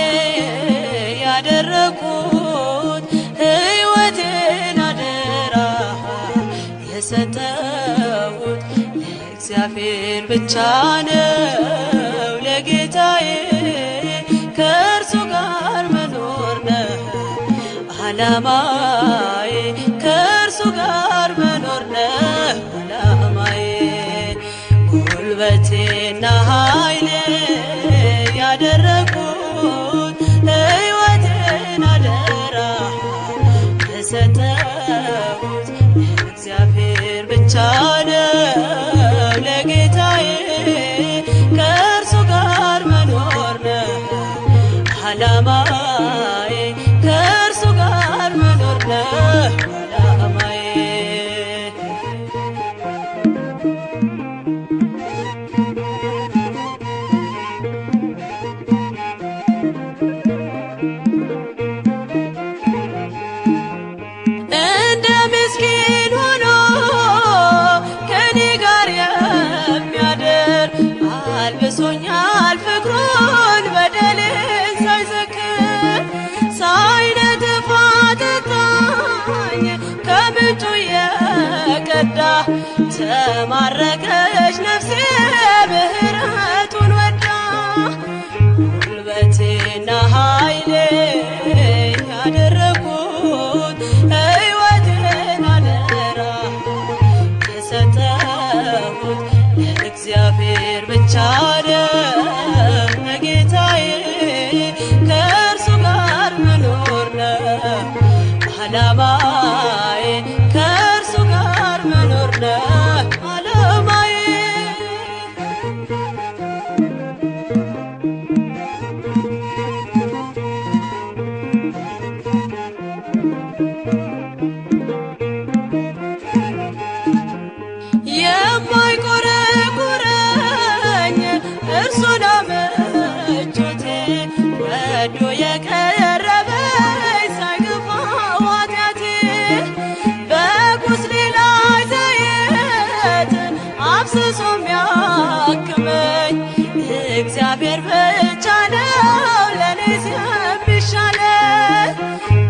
ያደረኩት ሕይወቴን አደራ የሰጠሁት ለእግዚአብሔር ብቻ ነው ለጌታዬ ከእርሱ ጋር መኖር ነው ዓላማዬ ከእርሱ ጋር መኖር ነው ዓላማዬ ጉልበቴና ኃይሌ ያደረኩት ሕይወቴን አደራ የሰጠሁት ለእግዚአብሔር ብቻ ነው ለጌታዬ ከእርሱ ጋር መኖር ነው ዓላማዬ ከእርሱ ጋር መኖር ነው ዓላማዬ አልብሶኛል ፍቅሩን በደሌን ሳይዘክር ሳይነጥፍ አጠጣኝ ከምንጩ የቀዳ ተማረከች ነፍሴ ምሕረቱን ወዳ ጉልበቴና ኃይሌ ያደረኩት ሕይወቴን አደራ የሰጠሁት ለእግዚአብሔር ብቻ ነው ለጌታዬ ከእርሱ ጋር መኖር ነው ዓላማዬ ከእርሱ ጋር መኖር ነው ዓላማዬ የማይቆረቁረኝ እርሱን አመቾቴ ወዶ የቀረበኝ ሳይገፋ ኃጢአቴ በቁስሌ ላይ ዘይት አፍስሶ የሚያክመኝ እግዚአብሔር ብቻ ነው ለእኔስ የሚሻለኝ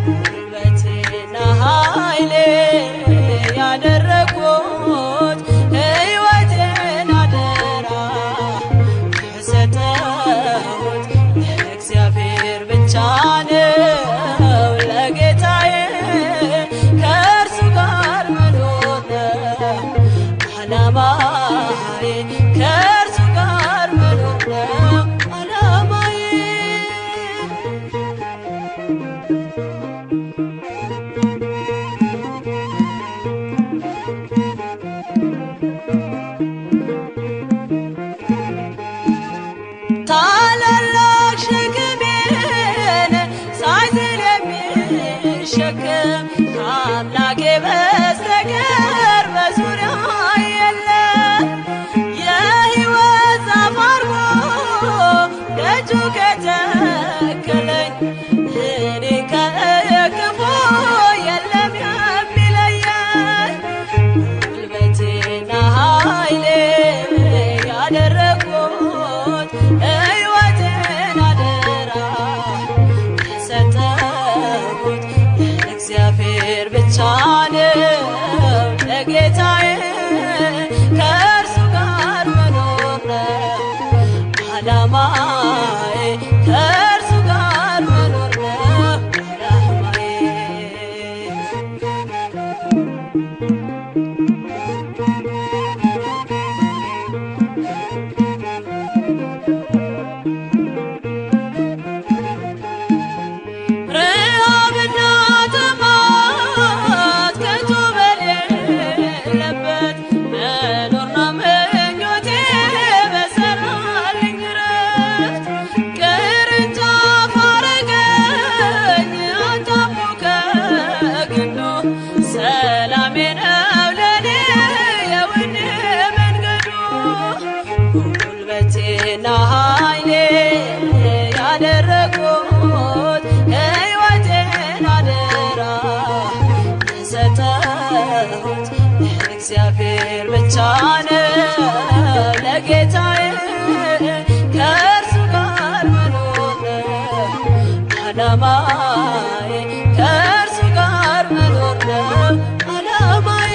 ጉልበቴና ኃይሌ ያደረኩት ሕይወቴን አደራ የሰጠሁት ለእግዚአብሔር ብቻ ነው ለጌታዬ ከእርሱ ጋር መኖር ነው ዓላማዬ ከእርሱ ጋር መኖር ነው ዓላማዬ ታላላቅ ሸክሜን ሳይዝል የሚሸከም ከአምላኬ በስተቀር በዙሪያ የለም። ጉልበቴና ኃይሌ ያደረጉት ሕይወቴን አደራ የሰጠሁት ለእግዚአብሔር ብቻ ነው ለጌታዬ ከእርሱ ጋር መኖር ነው ዓላማዬ ከእርሱ ጋር መኖር ነው ዓላማዬ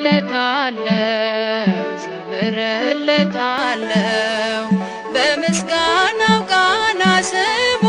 እቀኝለታለሁ ዘምርለታለሁ በምስጋናው ቃና ስሙ